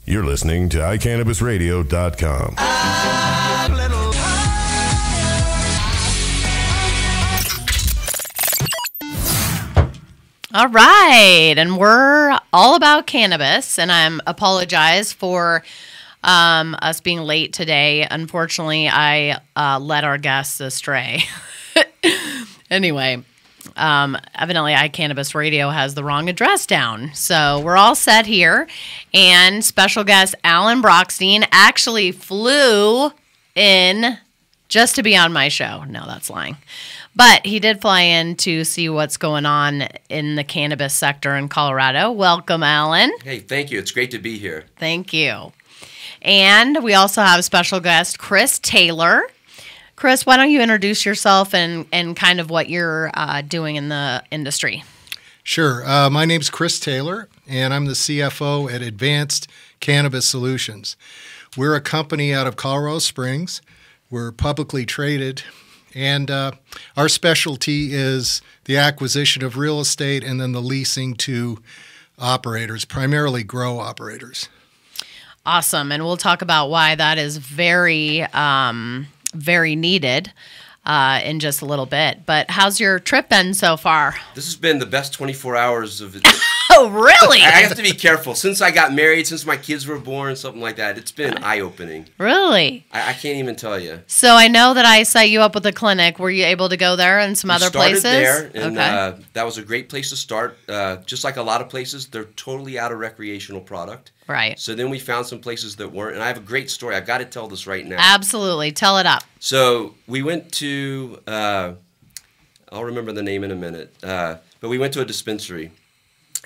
You're listening to iCannabisRadio.com. All right, and we're all about cannabis, and I apologize for us being late today. Unfortunately, I led our guests astray. Anyway, evidently iCannabis Radio has the wrong address down. So we're all set here, and special guest Alan Brochstein actually flew in just to be on my show. No, that's lying. But he did fly in to see what's going on in the cannabis sector in Colorado. Welcome, Alan. Hey, thank you. It's great to be here. Thank you. And we also have special guest Chris Taylor. Chris, why don't you introduce yourself and kind of what you're doing in the industry? Sure. My name's Chris Taylor, and I'm the CFO at Advanced Cannabis Solutions. We're a company out of Colorado Springs. We're publicly traded. And our specialty is the acquisition of real estate and then the leasing to operators, primarily grow operators. Awesome. And we'll talk about why that is very, very needed in just a little bit. But how's your trip been so far? This has been the best 24 hours of it. Oh, really? I have to be careful. Since I got married, since my kids were born, something like that, it's been eye-opening. Really? I can't even tell you. So I know that I set you up with a clinic. Were you able to go there and some other places? We started there, and that was a great place to start. Just like a lot of places, they're totally out of recreational product. Right. So then we found some places that weren't, and I have a great story. I've got to tell this right now. Absolutely. Tell it up. So we went to, I'll remember the name in a minute, but we went to a dispensary.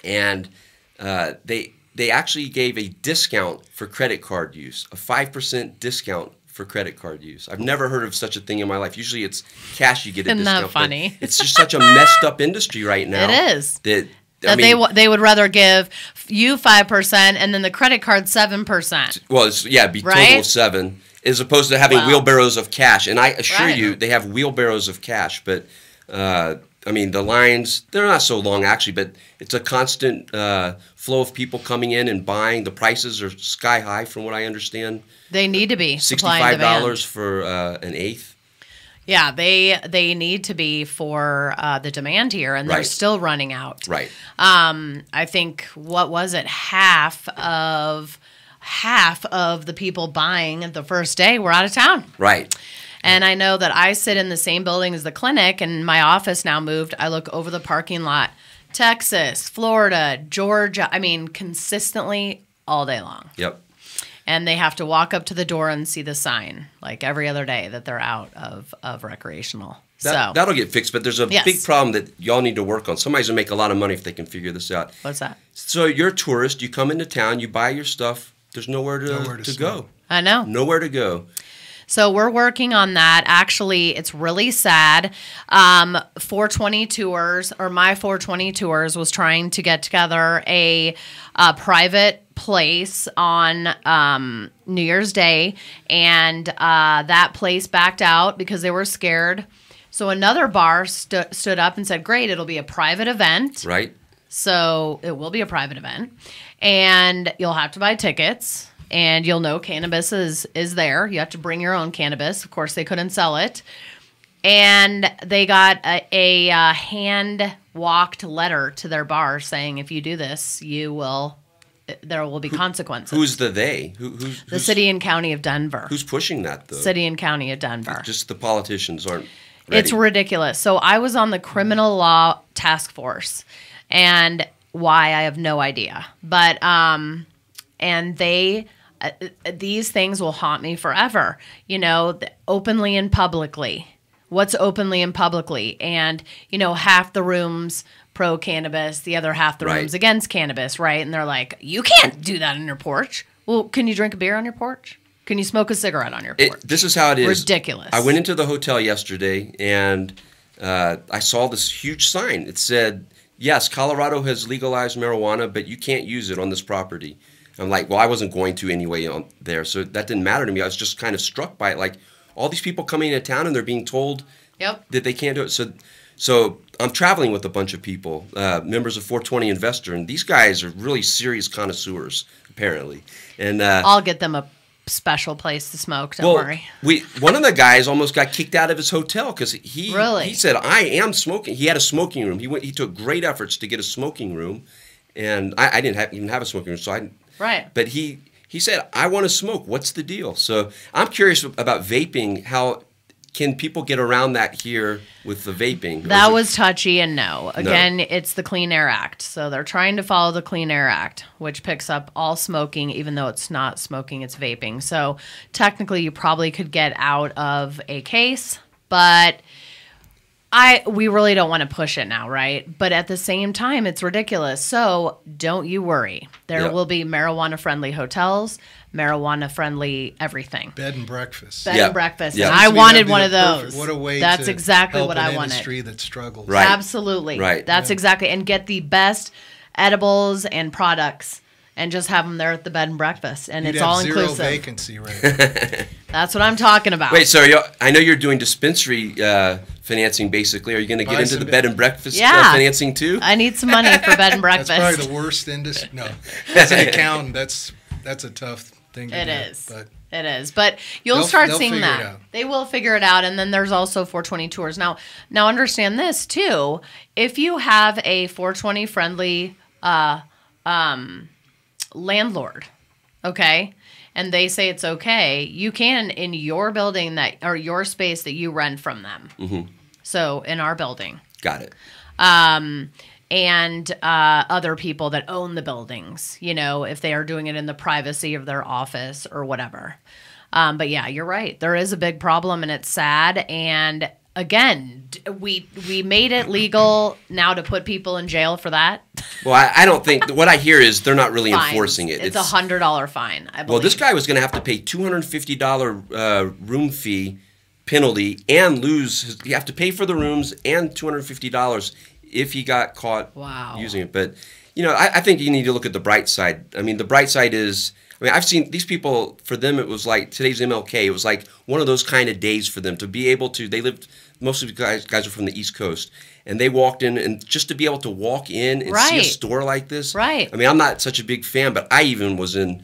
And they actually gave a discount for credit card use, a 5% discount for credit card use. I've never heard of such a thing in my life. Usually it's cash you get a discount. Isn't that funny? It's just such a messed up industry right now. It is. That they would rather give you 5% and then the credit card 7%. Well, it'd be total of 7, as opposed to having wheelbarrows of cash. And I assure you, they have wheelbarrows of cash, but I mean, the lines, they're not so long, actually, but it's a constant flow of people coming in and buying. The prices are sky high, from what I understand. They need to be. $65 for an eighth. Yeah, they need to be for the demand here, and they're still running out. Right. I think, what was it, half of the people buying the first day were out of town. Right. And I know that I sit in the same building as the clinic, and my office now moved. I look over the parking lot. Texas, Florida, Georgia. I mean, consistently all day long. Yep. And they have to walk up to the door and see the sign, like every other day, that they're out of recreational. That'll get fixed, but there's a big problem that y'all need to work on. Somebody's going to make a lot of money if they can figure this out. What's that? So you're a tourist. You come into town. You buy your stuff. There's nowhere to go. I know. Nowhere to go. So we're working on that. Actually, it's really sad. 420 Tours, or my 420 Tours, was trying to get together a private place on New Year's Day, and that place backed out because they were scared. So another bar stood up and said, great, it'll be a private event. Right. So it will be a private event, and you'll have to buy tickets. And you'll know cannabis is there. You have to bring your own cannabis. Of course, they couldn't sell it. And they got a hand-walked letter to their bar saying, if you do this, there will be consequences. Who's the they? Who's the city and county of Denver. Who's pushing that, though? City and county of Denver. Just the politicians aren't ready. It's ridiculous. So I was on the criminal law task force. And why, I have no idea. But, and these things will haunt me forever, openly and publicly. What's openly and publicly? And, half the room's pro-cannabis, the other half the room's against cannabis, right? And they're like, you can't do that on your porch. Well, can you drink a beer on your porch? Can you smoke a cigarette on your porch? This is how it is. Ridiculous. I went into the hotel yesterday, and I saw this huge sign. It said, yes, Colorado has legalized marijuana, but you can't use it on this property. I'm like, well, I wasn't going to anyway on there, so that didn't matter to me. I was just kind of struck by it. Like, all these people coming into town and they're being told that they can't do it. So I'm traveling with a bunch of people, members of 420 Investor, and these guys are really serious connoisseurs apparently. And I'll get them a special place to smoke. Don't worry. One of the guys almost got kicked out of his hotel because he said, "I am smoking." He had a smoking room. He took great efforts to get a smoking room, and I didn't even have a smoking room. So But he said, "I want to smoke. What's the deal?" So I'm curious about vaping. How can people get around that here with the vaping? That was touchy, and no. Again, it's the Clean Air Act. So they're trying to follow the Clean Air Act, which picks up all smoking, even though it's not smoking, it's vaping. So technically, you probably could get out of a case, but we really don't want to push it now, right? But at the same time, it's ridiculous. So don't you worry. There will be marijuana-friendly hotels, marijuana-friendly everything. Bed and breakfast. Bed and breakfast. Yeah. And I wanted one of those. What a way That's to exactly help what an I wanted. industry that struggles. Right. Absolutely. Right. That's exactly. And get the best edibles and products and just have them there at the bed and breakfast. And You'd it's have all zero inclusive. vacancy right That's what I'm talking about. Wait, so I know you're doing dispensary financing, basically. Are you going to get into the bed and breakfast financing too? I need some money for bed and breakfast. That's probably the worst industry. No, as an accountant, that's a tough thing to do. It is. But it is. But you'll start they'll seeing figure it that. out. They will figure it out. And then there's also 420 tours. Now understand this too. If you have a 420 friendly landlord, okay, and they say it's okay, you can in your building or your space that you rent from them. Mm-hmm. So in our building. Got it. And other people that own the buildings, if they are doing it in the privacy of their office or whatever. But yeah, you're right. There is a big problem, and it's sad. And again, we made it legal now to put people in jail for that. Well, I don't think what I hear is they're not really Fines. enforcing it. It's $100 fine, I believe. Well, this guy was going to have to pay $250 room fee penalty and you have to pay for the rooms and $250 if he got caught using it. But, I think you need to look at the bright side. I mean, the bright side is, I've seen these people, for them, it was like today's MLK. It was like one of those kind of days for them to be able to, most of the guys are from the East Coast, and they walked in, and just to be able to walk in and see a store like this. Right. I'm not such a big fan, but I even was in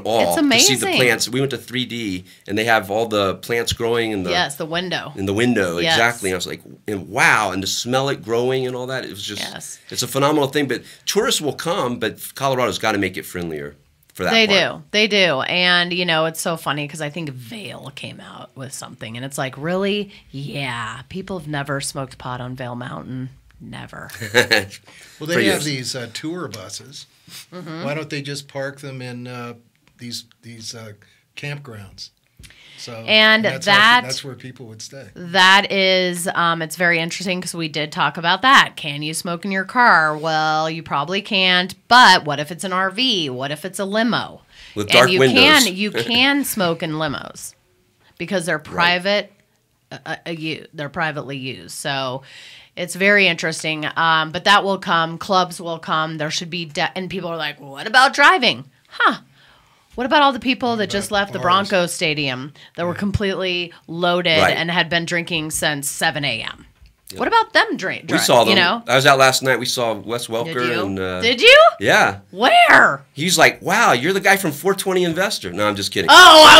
awe it's amazing. to see the plants. We went to 3D, and they have all the plants growing in the the window. In the window, yes. exactly. And I was like, wow, and to smell it growing and all that, it was just, it's a phenomenal thing. But tourists will come, but Colorado's got to make it friendlier. They do. And, it's so funny because I think Vail came out with something. And it's like, really? Yeah. People have never smoked pot on Vail Mountain. Never. Well, they have these tour buses. Mm-hmm. Why don't they just park them in these campgrounds? And that's where people would stay. That is, it's very interesting because we did talk about that. Can you smoke in your car? Well, you probably can't. But what if it's an RV? What if it's a limo? With dark windows. You can smoke in limos because they're private. They're privately used. So it's very interesting. But that will come. Clubs will come. There should be, and people are like, well, what about driving? What about all the people that just left the Broncos Stadium that were completely loaded and had been drinking since 7 a.m.? Yep. What about them drinking? We saw them. I was out last night. We saw Wes Welker. Did you? Yeah. Where? He's like, wow, you're the guy from 420 Investor. No, I'm just kidding. Oh, I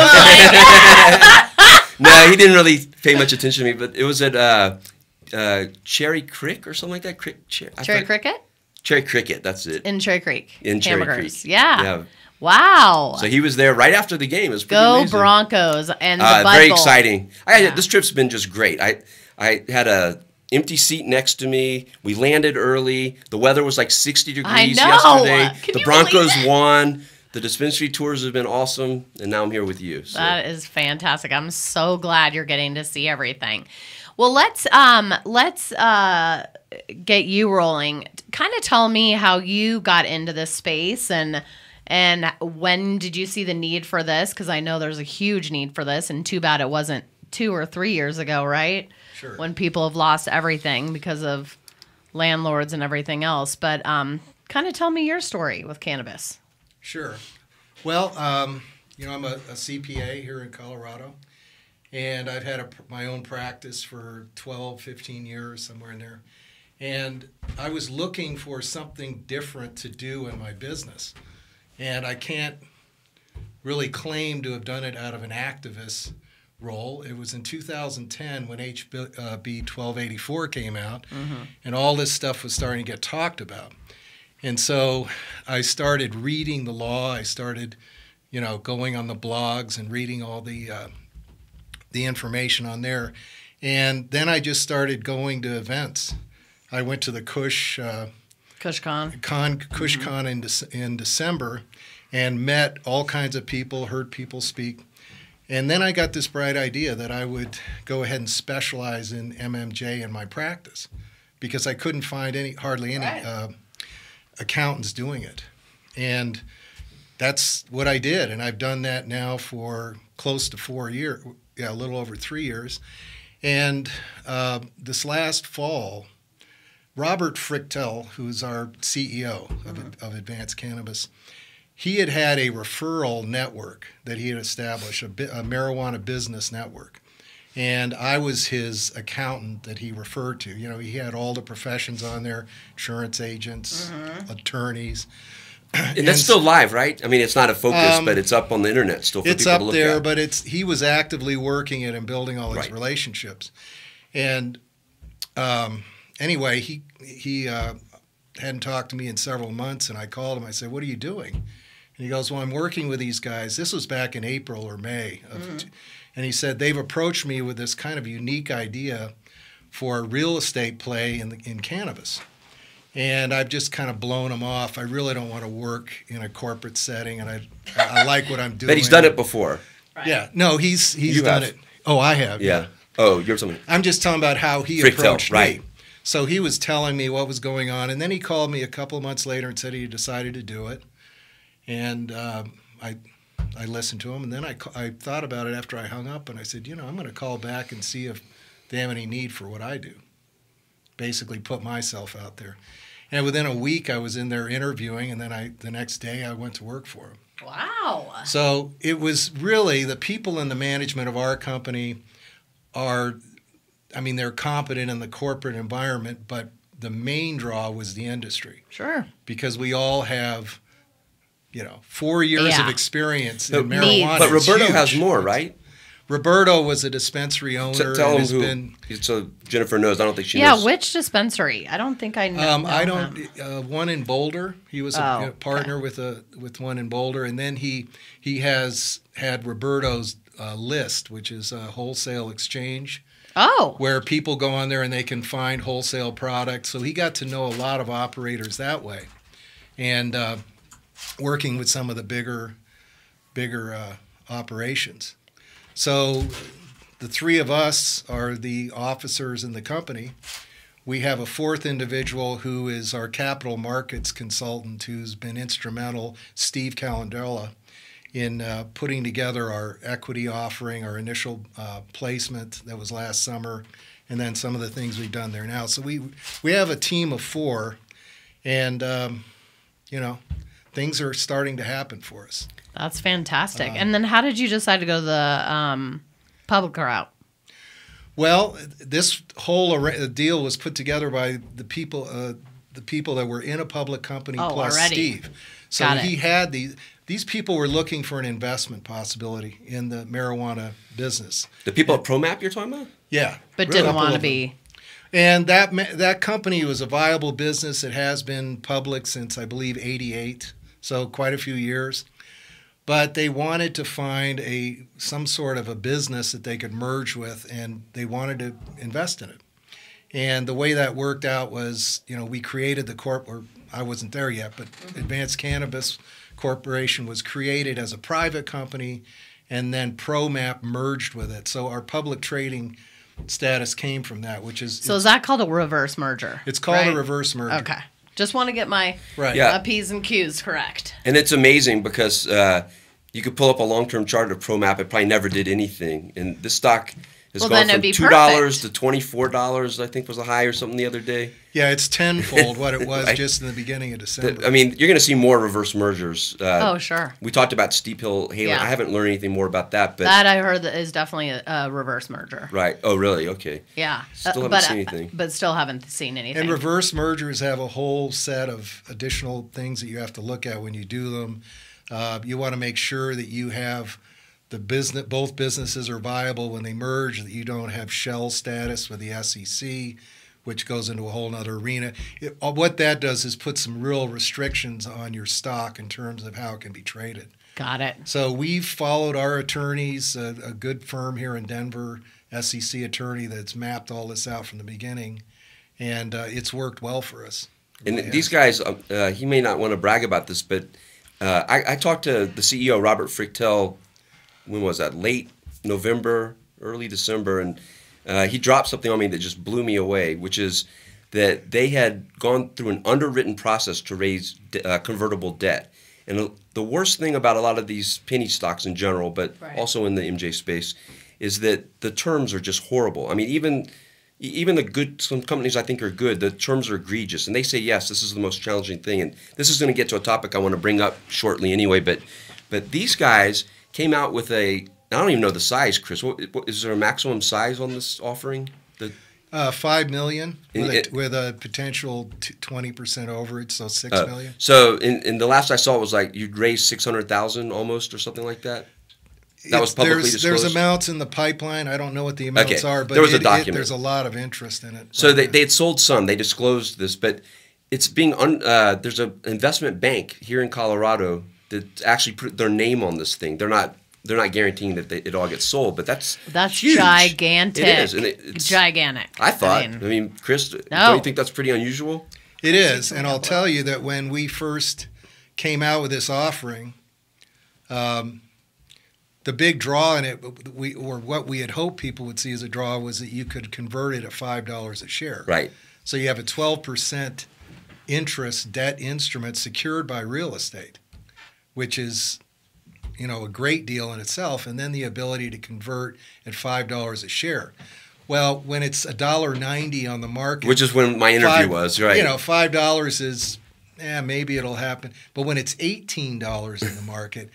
was like... No, he didn't really pay much attention to me, but it was at Cherry Creek or something like that. Cherry Cricket? Cherry Cricket, that's it. In Cherry Creek. In Cherry Creek. Yeah. Wow. So he was there right after the game. It was pretty amazing. Broncos and the Bud very Bowl. exciting. This trip's been just great. I had a empty seat next to me. We landed early. The weather was like 60 degrees yesterday. The Broncos won. The dispensary tours have been awesome, and now I'm here with you. So. That is fantastic. I'm so glad you're getting to see everything. Well, let's get you rolling. Kind of tell me how you got into this space and when did you see the need for this? Because I know there's a huge need for this, and too bad it wasn't 2 or 3 years ago, right? Sure. When people have lost everything because of landlords and everything else. But kind of tell me your story with cannabis. Sure. Well, I'm a CPA here in Colorado, and I've had my own practice for 12, 15 years, somewhere in there. And I was looking for something different to do in my business. And I can't really claim to have done it out of an activist role. It was in 2010 when HB 1284 came out, and all this stuff was starting to get talked about. And so I started reading the law. I started, going on the blogs and reading all the information on there. And then I just started going to events. I went to the KushCon in December and met all kinds of people, heard people speak. And then I got this bright idea that I would go ahead and specialize in MMJ in my practice because I couldn't find hardly any accountants doing it. And that's what I did. And I've done that now for close to 4 years, a little over 3 years. And this last fall, Robert Frichtel, who's our CEO of Advanced Cannabis, he had a referral network that he had established, a marijuana business network. And I was his accountant that he referred to. He had all the professions on there, insurance agents, attorneys. And that's still live, right? I mean, it's not a focus, but it's up on the internet still for people to look at. It's up there, but he was actively working it and building all his relationships. And anyway, he hadn't talked to me in several months, and I called him. I said, "What are you doing?" And he goes, "Well, I'm working with these guys." This was back in April or May. And he said, "They've approached me with this kind of unique idea for a real estate play in cannabis. And I've just kind of blown them off. I really don't want to work in a corporate setting, and I like what I'm doing." But he's done it before. Right. Yeah. No, he's done it. Oh, I have. Yeah. Oh, you're something. I'm just talking about how he approached me. So he was telling me what was going on, and then he called me a couple of months later and said he decided to do it. And I listened to him, and then I thought about it after I hung up, and I said, I'm going to call back and see if they have any need for what I do. Basically put myself out there. And within a week, I was in there interviewing, and then the next day I went to work for him. Wow. So it was really the people in the management of our company they're competent in the corporate environment, but the main draw was the industry. Sure. Because we all have 4 years of experience in marijuana. But Roberto has more, right? Roberto was a dispensary owner. Tell him so Genifer knows. I don't think she knows. Yeah, which dispensary? I don't think I know. I don't. One in Boulder. He was a partner with one in Boulder, and then he has had Roberto's list, which is a wholesale exchange. Oh. Where people go on there and they can find wholesale products. So he got to know a lot of operators that way, and working with some of the bigger operations. So the three of us are the officers in the company. We have a fourth individual who is our capital markets consultant who's been instrumental, Steve Calandrella, in putting together our equity offering, our initial placement that was last summer, and then some of the things we've done there now. So we have a team of four, and things are starting to happen for us. That's fantastic. And then how did you decide to go the public route? Well, this whole deal was put together by the people that were in a public company plus already. Steve. So he had these people were looking for an investment possibility in the marijuana business. The people at ProMap you're talking about? Yeah. But didn't want to be. And that company was a viable business. It has been public since, I believe, '88, so quite a few years. But they wanted to find some sort of a business that they could merge with, and they wanted to invest in it. And the way that worked out was, we created the or I wasn't there yet, but Advanced Cannabis Corporation was created as a private company, and then ProMap merged with it. So our public trading status came from that, which is... So is that called a reverse merger? It's called a reverse merger. Okay. Just want to get my P's and Q's correct. And it's amazing because you could pull up a long-term chart of ProMap. It probably never did anything. And this stock has gone from $2 to $24, I think was the high or something the other day. Yeah, it's tenfold what it was just in the beginning of December. I mean, you're going to see more reverse mergers. Sure. We talked about Steep Hill Halen. Yeah. I haven't learned anything more about that. But that I heard that is definitely a reverse merger. Right. Oh, really? Okay. Yeah. Still haven't seen anything. But still haven't seen anything. And reverse mergers have a whole set of additional things that you have to look at when you do them. You want to make sure that you have both businesses are viable when they merge, that you don't have shell status with the SEC, which goes into a whole other arena. What that does is put some real restrictions on your stock in terms of how it can be traded. Got it. So we've followed our attorneys, a good firm here in Denver, SEC attorney that's mapped all this out from the beginning, and it's worked well for us. And these guys, he may not want to brag about this, but I talked to the CEO, Robert Frichtel, when was that? Late November, early December, and he dropped something on me that just blew me away, which is that they had gone through an underwritten process to raise convertible debt. And the worst thing about a lot of these penny stocks in general, but also in the MJ space, is that the terms are just horrible. I mean, even some companies I think are good, the terms are egregious. And they say, yes, this is the most challenging thing. And this is going to get to a topic I want to bring up shortly anyway. But these guys came out with I don't even know the size, Chris. What, is there a maximum size on this offering? $5 million with a potential 20% overage, so $6 million. So in the last I saw, it was like you'd raise $600,000 almost or something like that. That was publicly disclosed. There's amounts in the pipeline. I don't know what the amounts are, but there was a document. There's a lot of interest in it. So they had sold some. They disclosed this, but it's being there's an investment bank here in Colorado that actually put their name on this thing. They're not guaranteeing that it all gets sold, but that's huge. Gigantic. It is, and it's gigantic. I thought. I mean, Chris, don't you think that's pretty unusual? It is, and I'll tell you that when we first came out with this offering, the big draw in it, what we had hoped people would see as a draw, was that you could convert it at $5 a share. Right. So you have a 12% interest debt instrument secured by real estate, which is, a great deal in itself, and then the ability to convert at $5 a share. Well, when it's $1.90 on the market, which is when my interview was, right? $5 is, maybe it'll happen. But when it's $18 in the market,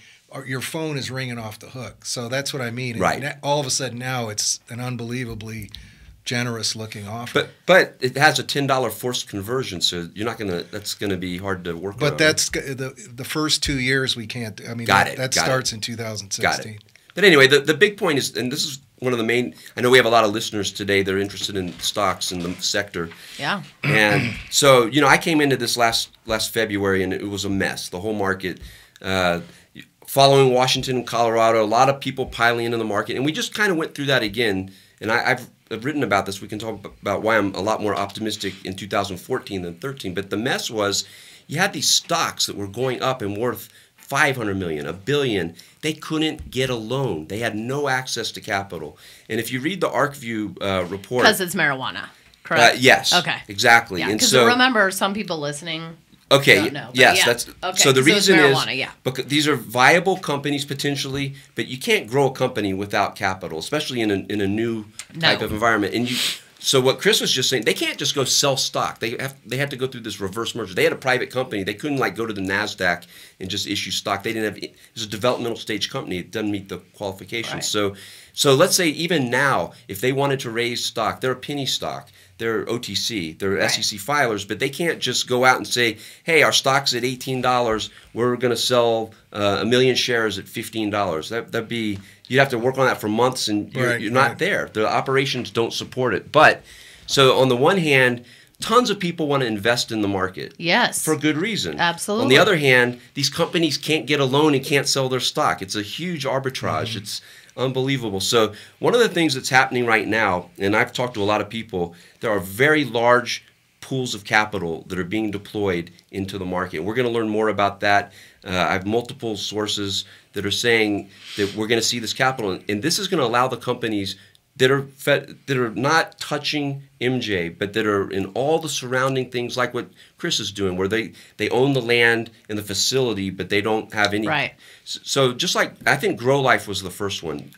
your phone is ringing off the hook. So that's what I mean. Right. And all of a sudden now it's an unbelievably generous looking offer. But it has a $10 forced conversion, so you're not gonna. That's gonna be hard to work. But on. that's the first 2 years we can't. I mean, that starts in 2016. Got it. But anyway, the big point is, and this is one of the main. I know we have a lot of listeners today. They're interested in stocks in the sector. Yeah. And so I came into this last February, and it was a mess. The whole market. Following Washington and Colorado, a lot of people piling into the market, and we just kind of went through that again. And I've written about this. We can talk about why I'm a lot more optimistic in 2014 than 13. But the mess was, you had these stocks that were going up and worth $500 million, $1 billion. They couldn't get a loan. They had no access to capital. And if you read the ArcView report, because it's marijuana, correct? Yes. Okay. Exactly. Yeah, and because so remember, some people listening. Okay. No, yes. yeah. That's okay. So the reason marijuana, is because these are viable companies potentially, but you can't grow a company without capital, especially in a new type of environment. And so what Chris was just saying, they can't just go sell stock. They had to go through this reverse merger. They had a private company. They couldn't go to the NASDAQ and just issue stock. They didn't have. It was a developmental stage company. It doesn't meet the qualifications. Right. So let's say even now, if they wanted to raise stock, they're a penny stock. They're OTC, they're SEC filers, but they can't just go out and say, hey, our stock's at $18, we're going to sell 1 million shares at $15. That'd be, you'd have to work on that for months, and you're not there. The operations don't support it. But, so on the one hand, tons of people want to invest in the market. Yes. For good reason. Absolutely. On the other hand, these companies can't get a loan and can't sell their stock. It's a huge arbitrage. Mm-hmm. It's unbelievable. So one of the things that's happening right now, and I've talked to a lot of people, there are very large pools of capital that are being deployed into the market. We're going to learn more about that. I have multiple sources that are saying that we're going to see this capital, and this is going to allow the companies that are not touching MJ, but that are in all the surrounding things, like what Chris is doing, where they own the land and the facility, but they don't have any. Right. So just like, I think Grow Life was the first one.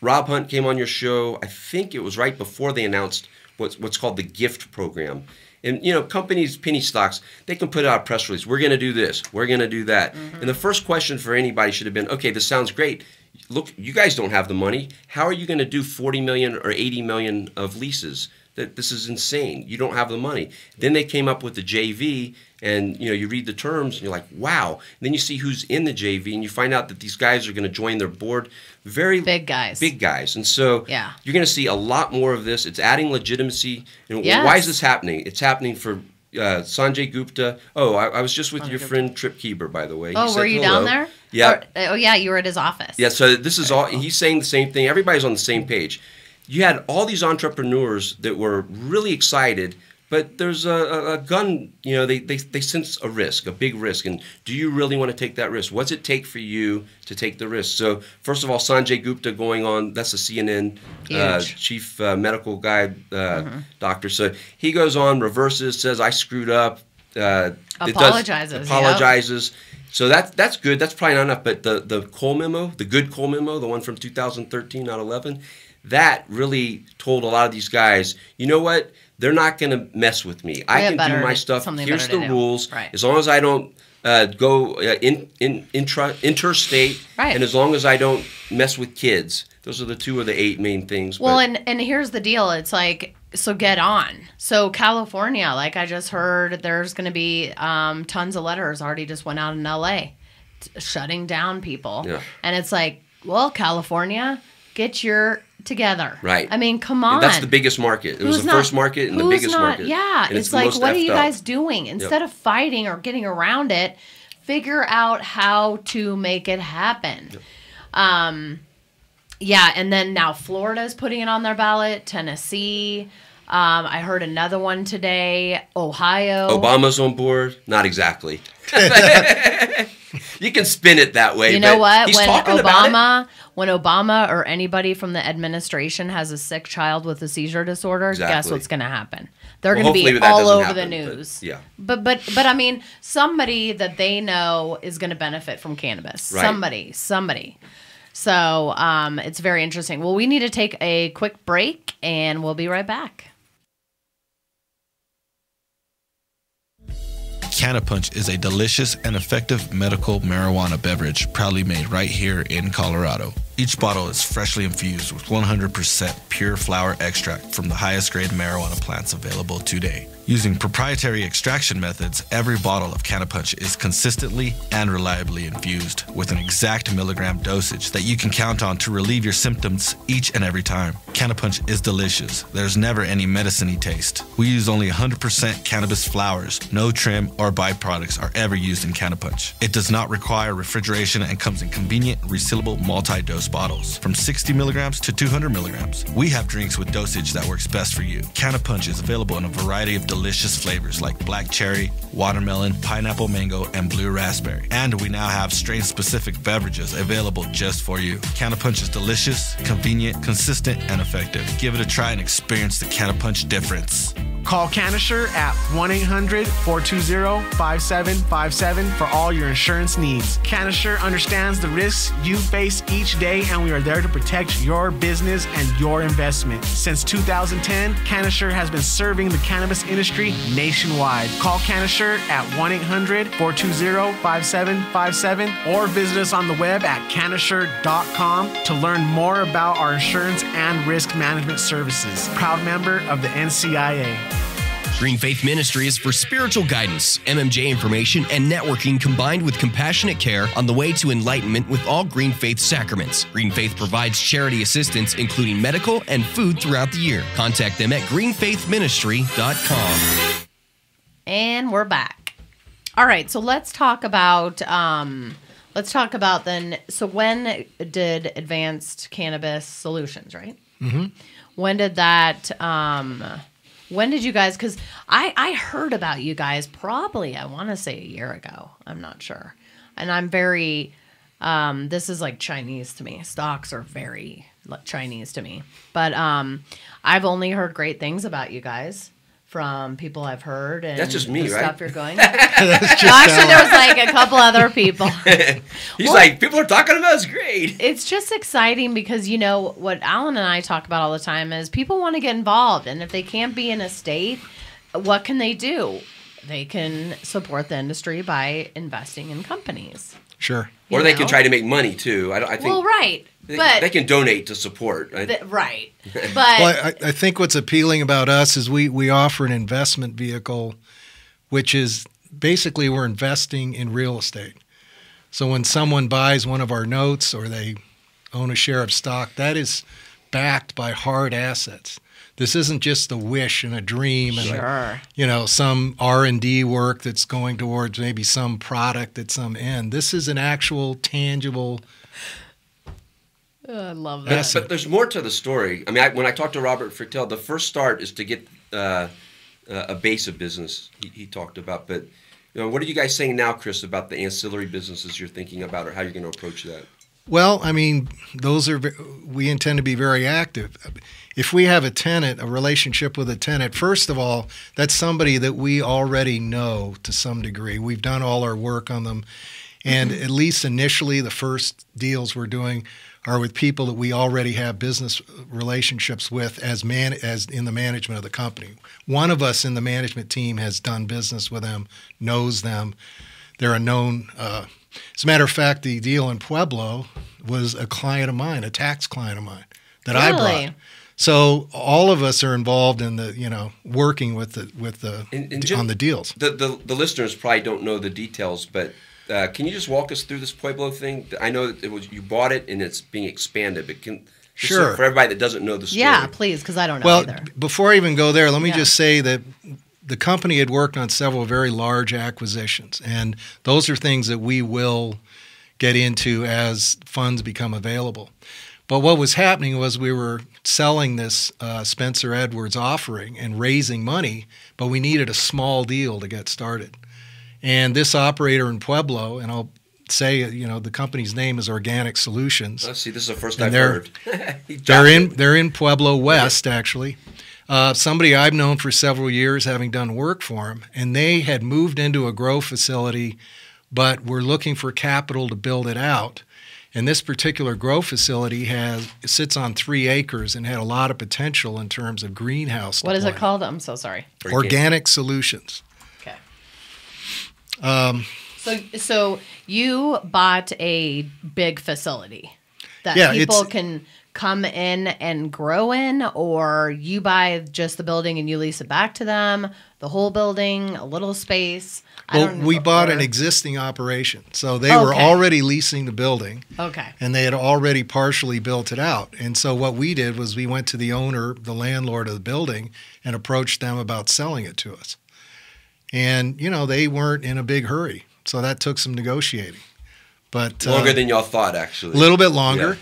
Rob Hunt came on your show. I think it was right before they announced what's called the GIFT program. And, companies, penny stocks, they can put out a press release. We're going to do this. We're going to do that. Mm-hmm. And the first question for anybody should have been, okay, this sounds great. Look, you guys don't have the money. How are you going to do 40 million or 80 million of leases? that this is insane. You don't have the money. Then they came up with the JV, and you read the terms, and you're like, wow. And then you see who's in the JV, and you find out that these guys are going to join their board. Very big guys. Big guys. And so you're going to see a lot more of this. It's adding legitimacy. And why is this happening? It's happening for Sanjay Gupta. Oh, I was just with your friend Trip Kieber, by the way. Oh, were you down there? Yeah. Yeah, you were at his office. Yeah, so this is all, he's saying the same thing. Everybody's on the same page. You had all these entrepreneurs that were really excited, but there's a gun, they sense a risk, a big risk. And do you really want to take that risk? What's it take for you to take the risk? So first of all, Sanjay Gupta going on, that's a CNN chief medical guy, doctor. So he goes on, reverses, says, I screwed up. Apologizes. So that's good. That's probably not enough. But the Cole memo, the good Cole memo, the one from 2013, not 11, that really told a lot of these guys, you know what? They're not going to mess with me. I can do my stuff. Here's the rules. Right. As long as I don't go interstate, and as long as I don't mess with kids. Those are the two of the 8 main things. Well, and here's the deal. It's like, so get on. So California, like I just heard, there's going to be tons of letters already just went out in L.A. shutting down people. Yeah. And it's like, well, California, get your together. Right. I mean, come on. And that's the biggest market. It was the first market and the biggest market. Yeah. And it's like, what are you guys doing? Instead of fighting or getting around it, figure out how to make it happen. Yep. Yeah, and then now Florida's putting it on their ballot, Tennessee. I heard another one today, Ohio. Obama's on board? Not exactly. You can spin it that way. You know what? When Obama or anybody from the administration has a sick child with a seizure disorder, guess what's going to happen? They're going to be all over the news. But I mean, somebody that they know is going to benefit from cannabis. Right. Somebody. So it's very interesting. Well, we need to take a quick break, and we'll be right back. Cannapunch is a delicious and effective medical marijuana beverage proudly made right here in Colorado. Each bottle is freshly infused with 100% pure flower extract from the highest grade marijuana plants available today. Using proprietary extraction methods, every bottle of Cannapunch is consistently and reliably infused with an exact milligram dosage that you can count on to relieve your symptoms each and every time. Cannapunch is delicious. There's never any medicine-y taste. We use only 100% cannabis flowers. No trim or byproducts are ever used in Cannapunch. It does not require refrigeration and comes in convenient, resealable multi-dose bottles from 60 milligrams to 200 milligrams. We have drinks with dosage that works best for you. Cannapunch is available in a variety of delicious flavors like black cherry, watermelon, pineapple mango, and blue raspberry. And we now have strain-specific beverages available just for you. Cannapunch is delicious, convenient, consistent, and effective. Give it a try and experience the Cannapunch difference. Call Canisher at 1-800-420-5757 for all your insurance needs. Canisher understands the risks you face each day, and we are there to protect your business and your investment. Since 2010, Canisher has been serving the cannabis industry nationwide. Call Canisher at 1-800-420-5757 or visit us on the web at canisher.com to learn more about our insurance and risk management services. Proud member of the NCIA. Green Faith Ministry is for spiritual guidance, MMJ information, and networking combined with compassionate care on the way to enlightenment with all Green Faith sacraments. Green Faith provides charity assistance, including medical and food throughout the year. Contact them at greenfaithministry.com. And we're back. All right, so let's talk about then. So when did Advanced Cannabis Solutions, right? Mm-hmm. When did that? When did you guys, because I heard about you guys probably, I want to say a year ago. I'm not sure. And I'm very, this is like Chinese to me. Stocks are very Chinese to me. But I've only heard great things about you guys from people I've heard. And that's just me, right? Stuff you're going. Actually, there was like a couple other people. He's like, people are talking about us great. It's just exciting because, you know, what Alan and I talk about all the time is people want to get involved. And if they can't be in a state, what can they do? They can support the industry by investing in companies. Sure. Or they can try to make money, too. I think. Well, right. They can donate to support. Right? Right. But Well, I think what's appealing about us is we offer an investment vehicle, which is basically we're investing in real estate. So when someone buys one of our notes or they own a share of stock, that is backed by hard assets. This isn't just a wish and a dream and some R&D work that's going towards maybe some product at some end. This is an actual tangible. I love that. But there's more to the story. I mean, when I talked to Robert Frictel, the first start is to get a base of business he talked about. But what are you guys saying now, Chris, about the ancillary businesses you're thinking about or how you're going to approach that? Well, I mean, we intend to be very active. If we have a relationship with a tenant, first of all, that's somebody that we already know to some degree. We've done all our work on them. And at least initially, the first deals we're doing are with people that we already have business relationships with as in the management of the company. One of us in the management team has done business with them, knows them. They're a known. As a matter of fact, the deal in Pueblo was a client of mine, a tax client of mine that I brought. So all of us are involved in the working with Jim, on the deals. The listeners probably don't know the details, but. Can you just walk us through this Pueblo thing? I know that you bought it and it's being expanded, but sure, for everybody that doesn't know the story. Yeah, please, because I don't know either. Well, before I even go there, let me just say that the company had worked on several very large acquisitions, and those are things that we will get into as funds become available. But what was happening was we were selling this Spencer Edwards offering and raising money, but we needed a small deal to get started. And this operator in Pueblo, and I'll say, the company's name is Organic Solutions. Oh, see, this is the first I've heard. They're in Pueblo West, actually. Somebody I've known for several years, having done work for them, and they had moved into a grow facility, but were looking for capital to build it out. And this particular grow facility sits on 3 acres and had a lot of potential in terms of greenhouse. What is it called? I'm so sorry. Organic Solutions. So you bought a big facility that people can come in and grow in, or you buy just the building and you lease it back to them, the whole building, a little space? We bought an existing operation. So they were already leasing the building. Okay. And they had already partially built it out. And so what we did was we went to the owner, the landlord of the building, and approached them about selling it to us. And, they weren't in a big hurry. So that took some negotiating. But longer than y'all thought, actually. A little bit longer. Yeah.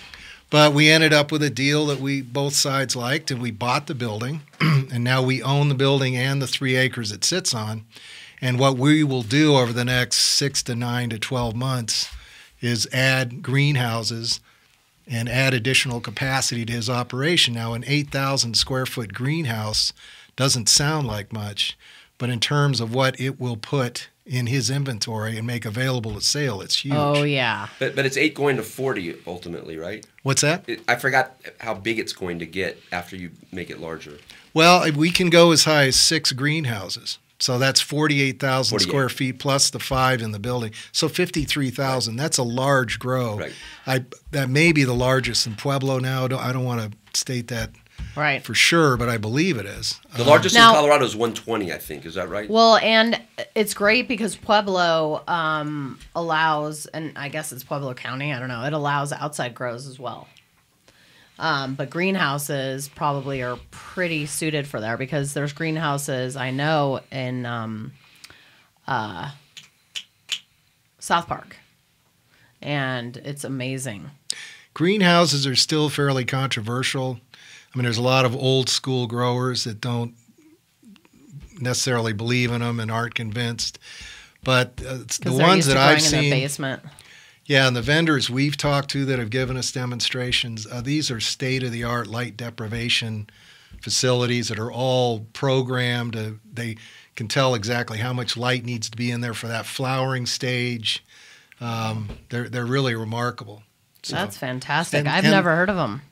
But we ended up with a deal that both sides liked, and we bought the building. And now we own the building and the 3 acres it sits on. And what we will do over the next 6 to 9 to 12 months is add greenhouses and add additional capacity to his operation. Now, an 8,000 square foot greenhouse doesn't sound like much, but in terms of what it will put in his inventory and make available to sale, it's huge. Oh, yeah. But it's 8 going to 40 ultimately, right? What's that? I forgot how big it's going to get after you make it larger. Well, we can go as high as 6 greenhouses. So that's 48,000 square feet plus the 5 in the building. So 53,000. That's a large grow. Right. That may be the largest in Pueblo now. I don't want to state that for sure, but I believe it is. The largest in Colorado is 120, I think. Is that right? Well, and it's great because Pueblo allows, and I guess it's Pueblo County, I don't know, it allows outside grows as well. But greenhouses probably are pretty suited for there because there's greenhouses, I know, in South Park. And it's amazing. Greenhouses are still fairly controversial. I mean, there's a lot of old school growers that don't necessarily believe in them and aren't convinced. But the ones that I've seen, in their basement. Yeah, and the vendors we've talked to that have given us demonstrations, these are state-of-the-art light deprivation facilities that are all programmed. They can tell exactly how much light needs to be in there for that flowering stage. They're really remarkable. So, that's fantastic. I've never heard of them.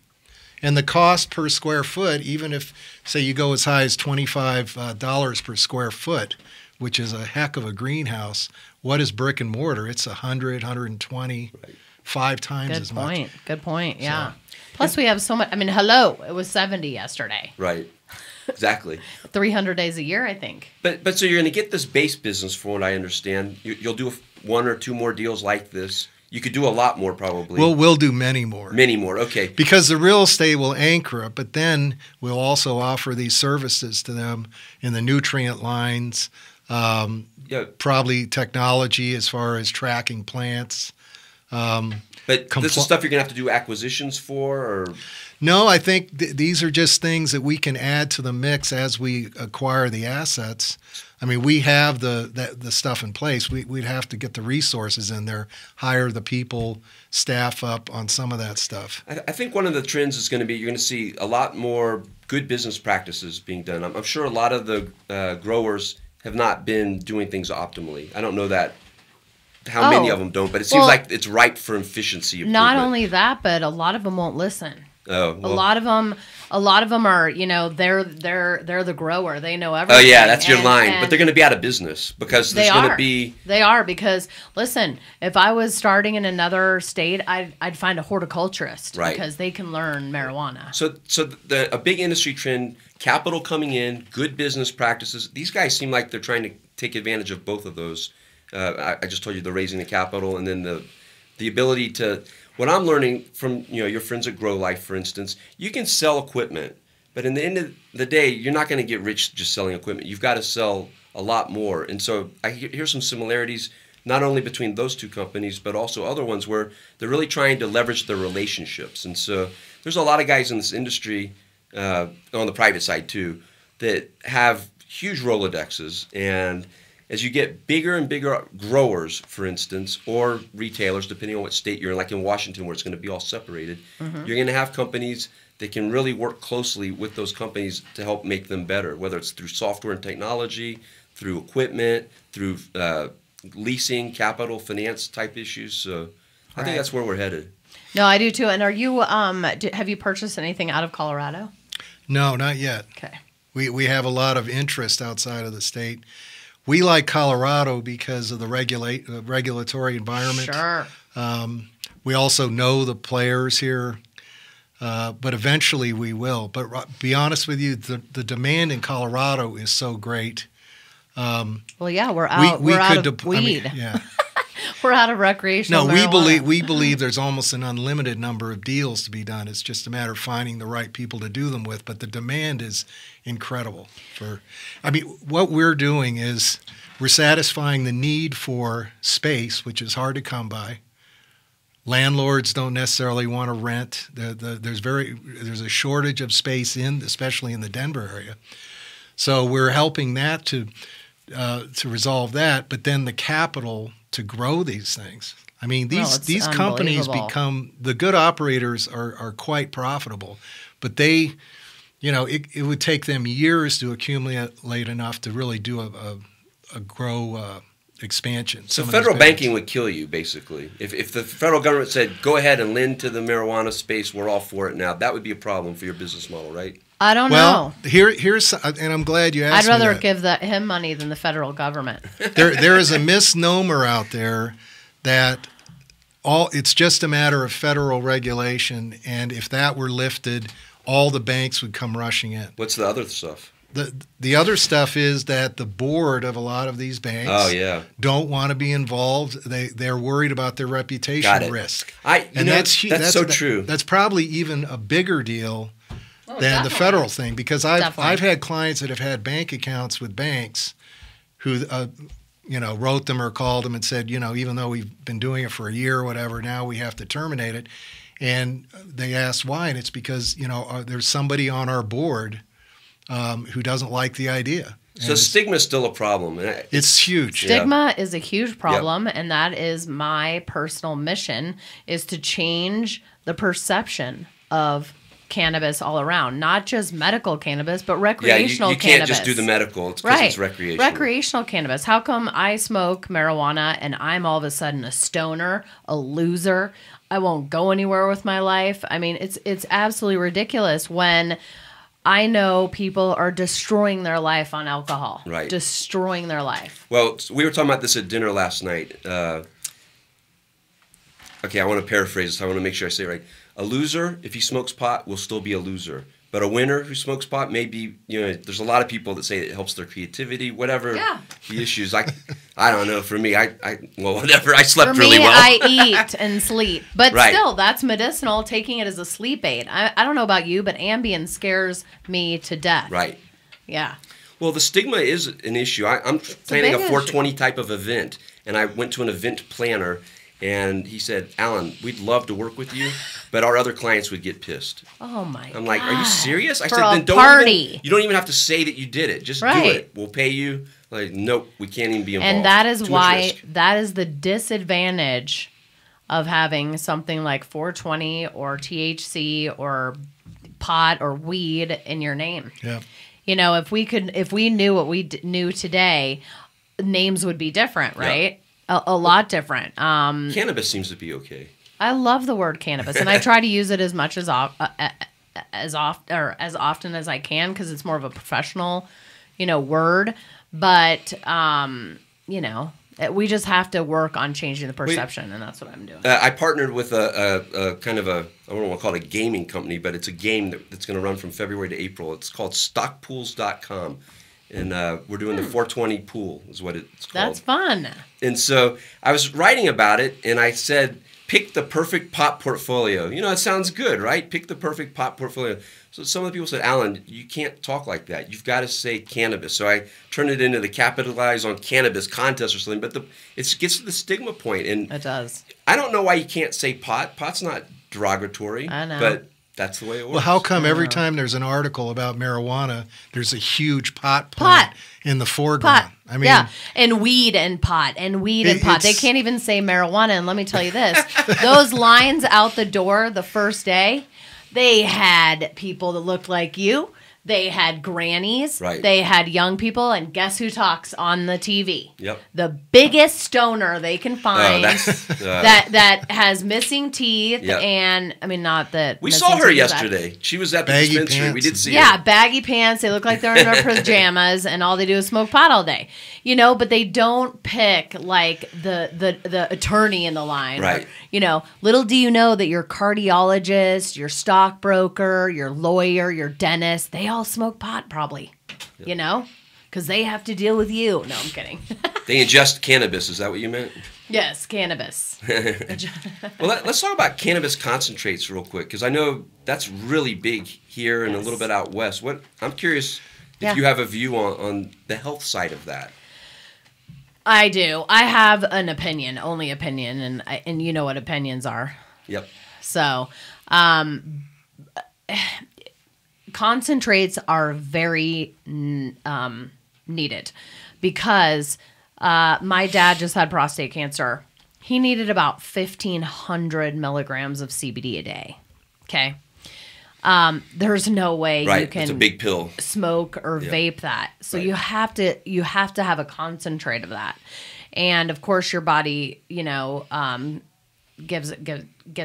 And the cost per square foot, even if, say, you go as high as $25 per square foot, which is a heck of a greenhouse, what is brick and mortar? It's $100, $120, 5 times as much. Good point. Yeah. Plus, we have so much. I mean, hello, it was 70 yesterday. Right. Exactly. 300 days a year, I think. But so you're going to get this base business, from what I understand. You'll do 1 or 2 more deals like this. You could do a lot more, probably. We'll do many more. Many more, okay. Because the real estate will anchor it, but then we'll also offer these services to them in the nutrient lines, probably technology as far as tracking plants. But this is stuff you're going to have to do acquisitions for? Or? No, I think these are just things that we can add to the mix as we acquire the assets. I mean, we have the stuff in place. We'd have to get the resources in there, hire the people, staff up on some of that stuff. I think one of the trends is going to be you're going to see a lot more good business practices being done. I'm sure a lot of the growers have not been doing things optimally. I don't know how many of them don't, but it seems like it's ripe for efficiency improvement. Not only that, but a lot of them won't listen. Oh, well. A lot of them are, they're the grower. They know everything. Oh yeah, that's your line. But they're going to be out of business because there's going to be. They are because listen, if I was starting in another state, I'd find a horticulturist because they can learn marijuana. So a big industry trend, capital coming in, good business practices. These guys seem like they're trying to take advantage of both of those. I just told you the raising the capital and then the ability to. What I'm learning from your friends at Grow Life, for instance, you can sell equipment, but in the end of the day, you're not going to get rich just selling equipment. You've got to sell a lot more. And so I hear some similarities, not only between those two companies, but also other ones where they're really trying to leverage their relationships. And so there's a lot of guys in this industry, on the private side too, that have huge Rolodexes. And as you get bigger and bigger growers, for instance, or retailers, depending on what state you're in, like in Washington where it's going to be all separated, you're going to have companies that can really work closely with those companies to help make them better, whether it's through software and technology, through equipment, through leasing, capital, finance type issues. So I think that's where we're headed. No, I do too. And are you, have you purchased anything out of Colorado? No, not yet. Okay. We have a lot of interest outside of the state. We like Colorado because of the regulatory environment. Sure. We also know the players here, but eventually we will. But be honest with you, the demand in Colorado is so great. Well, yeah, we're out. We're out of weed. We're out of recreational. No, marijuana. we believe there's almost an unlimited number of deals to be done. It's just a matter of finding the right people to do them with. But the demand is incredible. What we're doing is we're satisfying the need for space, which is hard to come by. Landlords don't necessarily want to rent. There's a shortage of space especially in the Denver area. So we're helping that to resolve that. But then the capital to grow these things. I mean, these companies become, the good operators are quite profitable, but they, it would take them years to accumulate enough to really do a grow expansion. So federal banking would kill you, basically. If the federal government said, go ahead and lend to the marijuana space, we're all for it now, that would be a problem for your business model, right? I don't know. Well, here's, and I'm glad you asked me I'd rather that. give him money than the federal government. There is a misnomer out there that it's just a matter of federal regulation, and if that were lifted, all the banks would come rushing in. What's the other stuff? The other stuff is that the board of a lot of these banks don't want to be involved. They're worried about their reputation risk. That's so true. That's probably even a bigger deal than the federal thing, because I've had clients that have had bank accounts with banks who wrote them or called them and said, even though we've been doing it for a year or whatever, now we have to terminate it. And they asked why, and it's because there's somebody on our board who doesn't like the idea. So stigma is still a problem. It's huge. Stigma is a huge problem, and that is my personal mission, is to change the perception of cannabis all around, not just medical cannabis, but recreational cannabis. You can't just do the medical. It's because it's recreational. Recreational cannabis. How come I smoke marijuana and I'm all of a sudden a stoner, a loser? I won't go anywhere with my life. I mean, it's absolutely ridiculous when I know people are destroying their life on alcohol. Right. Destroying their life. Well, we were talking about this at dinner last night. okay, I want to paraphrase this. I want to make sure I say it right. A loser, if he smokes pot, will still be a loser. But a winner who smokes pot may be, there's a lot of people that say it helps their creativity, whatever the issues. I don't know. For me, whatever. I slept really well. I eat and sleep. But still, that's medicinal, taking it as a sleep aid. I don't know about you, but Ambien scares me to death. Right. Yeah. Well, the stigma is an issue. I'm planning a 420 type of event, and I went to an event planner, and he said, Alan, we'd love to work with you, but our other clients would get pissed. Oh, my God. I'm like, are you serious? I For said, a then don't party. you don't even have to say that you did it. Just do it. We'll pay you. Like, nope, we can't even be involved. And that is Too why, much risk. that is the disadvantage of having something like 420 or THC or pot or weed in your name. Yeah. If we knew what we knew today, names would be different, right? A lot different. Cannabis seems to be okay. I love the word cannabis, and I try to use it as much as often as I can because it's more of a professional, word. But we just have to work on changing the perception, and that's what I'm doing. I partnered with a kind of I don't want to call it a gaming company, but it's a game that's going to run from February to April. It's called StockPools.com. And we're doing the 420 pool is what it's called. That's fun. And so I was writing about it, and I said, pick the perfect pot portfolio. It sounds good, right? Pick the perfect pot portfolio. So some of the people said, Alan, you can't talk like that. You've got to say cannabis. So I turned it into the Capitalize on Cannabis contest or something. But it gets to the stigma point. And it does. I don't know why you can't say pot. Pot's not derogatory. I know. But that's the way it works. Well, how come every time there's an article about marijuana, there's a huge pot plant in the foreground? Pot. I mean, and weed and pot and weed and pot. They can't even say marijuana. And let me tell you this, those lines out the door the first day, they had people that looked like you. They had grannies. Right. They had young people. And guess who talks on the TV? Yep. The biggest stoner they can find that has missing teeth. Yep. And, I mean, not that. We saw her yesterday. She was at the Baggy dispensary. pants. We did see her. Yeah, baggy pants. They look like they're in their pajamas, and all they do is smoke pot all day. But they don't pick like the attorney in the line. Right. Or, little do you know that your cardiologist, your stockbroker, your lawyer, your dentist, they all smoke pot probably. Yep. Because they have to deal with you. No, I'm kidding. They ingest cannabis. Is that what you meant? Yes, cannabis. Well, let's talk about cannabis concentrates real quick, because I know that's really big here and a little bit out west. I'm curious if you have a view on the health side of that. I do. I have an opinion, only opinion, and you know what opinions are. Yep. So, concentrates are very needed because my dad just had prostate cancer. He needed about 1,500 milligrams of CBD a day. Okay. There's no way you can it's a big pill. smoke or vape that. So you have to have a concentrate of that. And of course your body, gets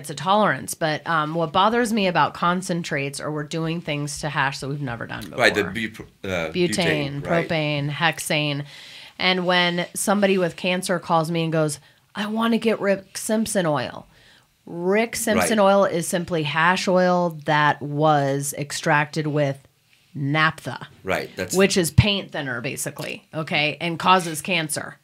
a tolerance. But what bothers me about concentrates are we're doing things to hash that we've never done before. Right, the butane, propane, hexane. And when somebody with cancer calls me and goes, I want to get Rick Simpson oil. Rick Simpson oil is simply hash oil that was extracted with naphtha. Right. Which is paint thinner, basically, okay, and causes cancer.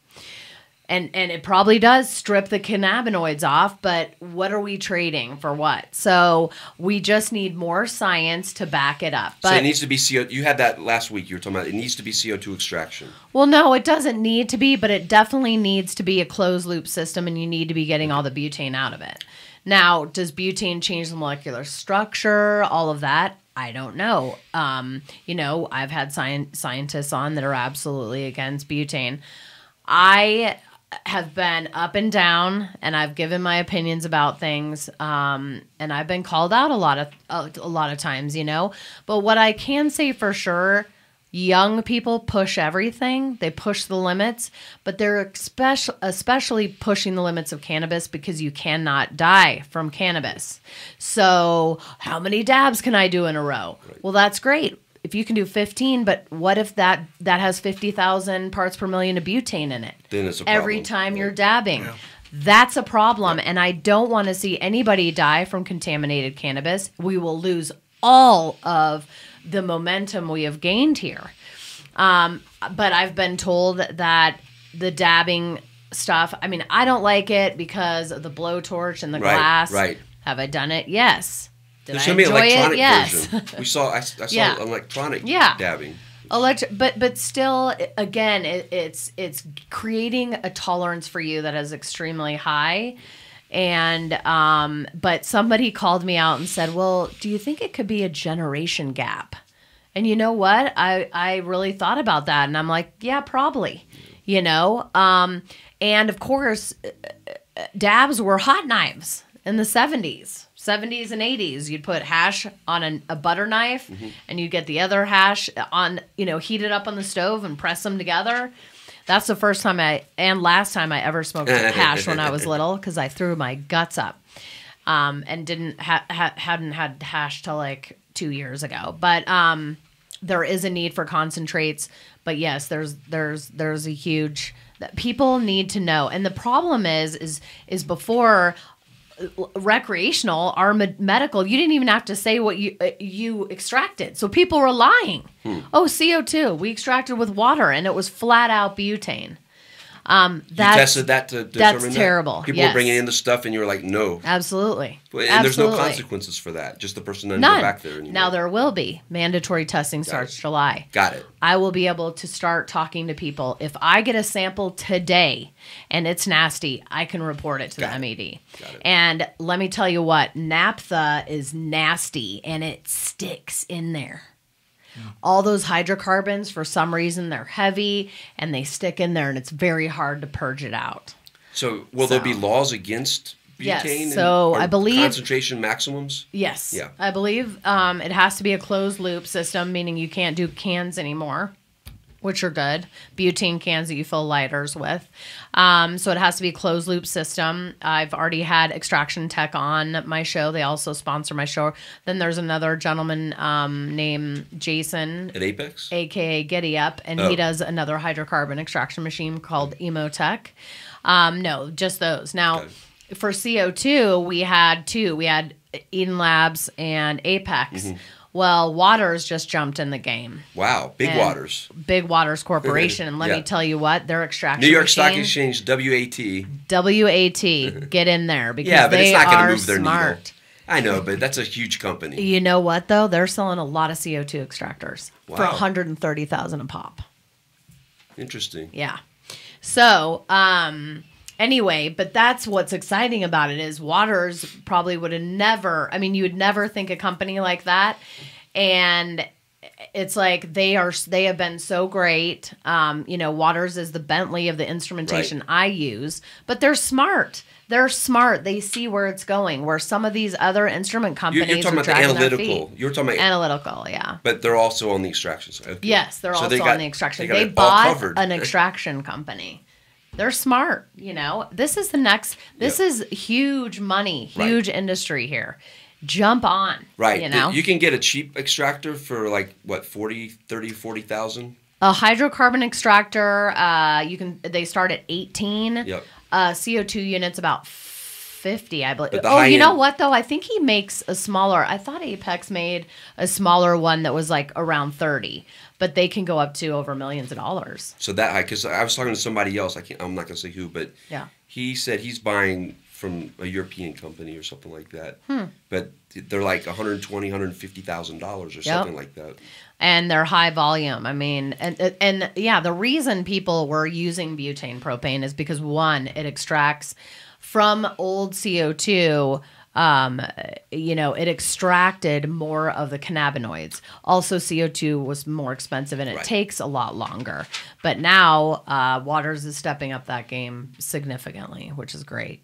And it probably does strip the cannabinoids off, but what are we trading for what? So we just need more science to back it up. But so it needs to be CO2. You had that last week. You were talking about it needs to be CO2 extraction. Well, no, it doesn't need to be, but it definitely needs to be a closed loop system, and you need to be getting all the butane out of it. Now, does butane change the molecular structure, all of that? I don't know. I've had scientists on that are absolutely against butane. I have been up and down, and I've given my opinions about things, and I've been called out a lot of times, But what I can say for sure, young people push everything. They push the limits, but they're especially pushing the limits of cannabis because you cannot die from cannabis. So how many dabs can I do in a row? Right. Well, that's great. If you can do 15, but what if that has 50,000 parts per million of butane in it? Then it's a problem. Every time you're dabbing. That's a problem, and I don't want to see anybody die from contaminated cannabis. We will lose all of the momentum we have gained here. But I've been told that the dabbing stuff, I mean, I don't like it because of the blowtorch and the glass. Right. Have I done it? Yes. Did There's I going to be an enjoy electronic it? Yes. version. I saw Yeah. electronic Yeah. dabbing. But still, again, it's creating a tolerance for you that is extremely high. And but somebody called me out and said, well, do you think it could be a generation gap? And you know what? I really thought about that, and I'm like, yeah, probably. You know, and of course, dabs were hot knives in the 70s and 80s. You'd put hash on a butter knife, and you'd get the other hash on, heat it up on the stove and press them together. That's the first time and last time I ever smoked hash when I was little, because I threw my guts up, and hadn't had hash till like 2 years ago. But there is a need for concentrates. But yes, there's a huge that people need to know. And the problem is before recreational or medical, you didn't even have to say what you extracted. So people were lying. Oh, CO2, we extracted with water, and it was flat out butane. You tested that to determine that's terrible. People were bringing in the stuff, and you were like, no. Absolutely. And there's no consequences for that. Just the person doesn't go back there anymore. Now there will be. Mandatory testing starts July. Got it. I will be able to start talking to people. If I get a sample today and it's nasty, I can report it to the MED. Got it. And let me tell you what, naphtha is nasty, and it sticks in there. All those hydrocarbons, for some reason, they're heavy and they stick in there, and it's very hard to purge it out. So will there be laws against butane? Yes. So I believe concentration maximums. Yes. Yeah. I believe it has to be a closed loop system, meaning you can't do cans anymore, which are good. Butane cans that you fill lighters with. So it has to be a closed loop system. I've already had Extraction Tech on my show. They also sponsor my show. Then there's another gentleman named Jason. At Apex? AKA Giddy Up. And he does another hydrocarbon extraction machine called Emotech. No, just those. Now, for CO2, we had two. We had Eden Labs and Apex. Well, Waters just jumped in the game. Wow, Big Waters. Big Waters Corporation. And let me tell you what, their extraction New York machine, Stock Exchange, WAT. WAT, get in there, because but they it's not going are to move their smart. needle. I know, but that's a huge company. You know what, though? They're selling a lot of CO2 extractors for Wow. $130,000 a pop. Interesting. Yeah. So, anyway, but that's what's exciting about it is Waters probably would have never, you would never think a company like that. And it's like they have been so great. Waters is the Bentley of the instrumentation I use, but they're smart. They're smart. They see where it's going, where some of these other instrument companies You're talking are about the dragging their analytical. feet. You're talking about Analytical, yeah. But they're also on the extraction side. Okay. Yes, they're So also on the extraction. got They it all bought covered. an extraction company. They're smart, This is the next. This is huge money, huge industry here. Jump on, Right. You You can get a cheap extractor for like what, 40,000? A hydrocarbon extractor. They start at 18. Yep. CO2 units about 50, I believe. But the Oh, you know high-end- what though? I think he makes a smaller. I thought Apex made a smaller one that was like around 30, but they can go up to over millions of dollars. So that high, because I was talking to somebody else. I'm not going to say who, but he said he's buying from a European company or something like that. But they're like $120,000, $150,000 or something like that. And they're high volume. And the reason people were using butane propane is because, one, it extracts from old CO2. It extracted more of the cannabinoids. Also, CO2 was more expensive, and it takes a lot longer. But now, Waters is stepping up that game significantly, which is great.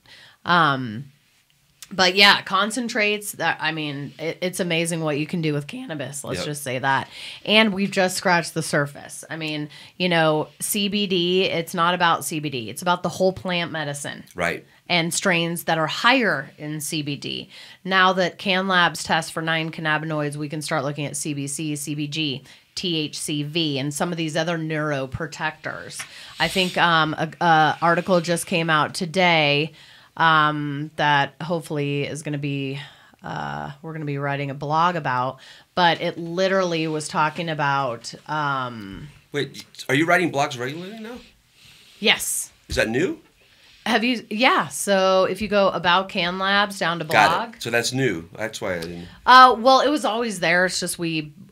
But yeah, concentrates, it's amazing what you can do with cannabis. Let's just say that. And we've just scratched the surface. CBD, it's not about CBD. It's about the whole plant medicine. Right. And strains that are higher in CBD. Now that CanLabs test for 9 cannabinoids, we can start looking at CBC, CBG. THCV and some of these other neuroprotectors. I think a article just came out today that hopefully is going to be we're going to be writing a blog about, but it literally was talking about. Wait, are you writing blogs regularly now? Yes. Is that new? Have you? Yeah. So if you go About Can Labs down to blog. Got it. So that's new. That's why I didn't. Well, it was always there. It's just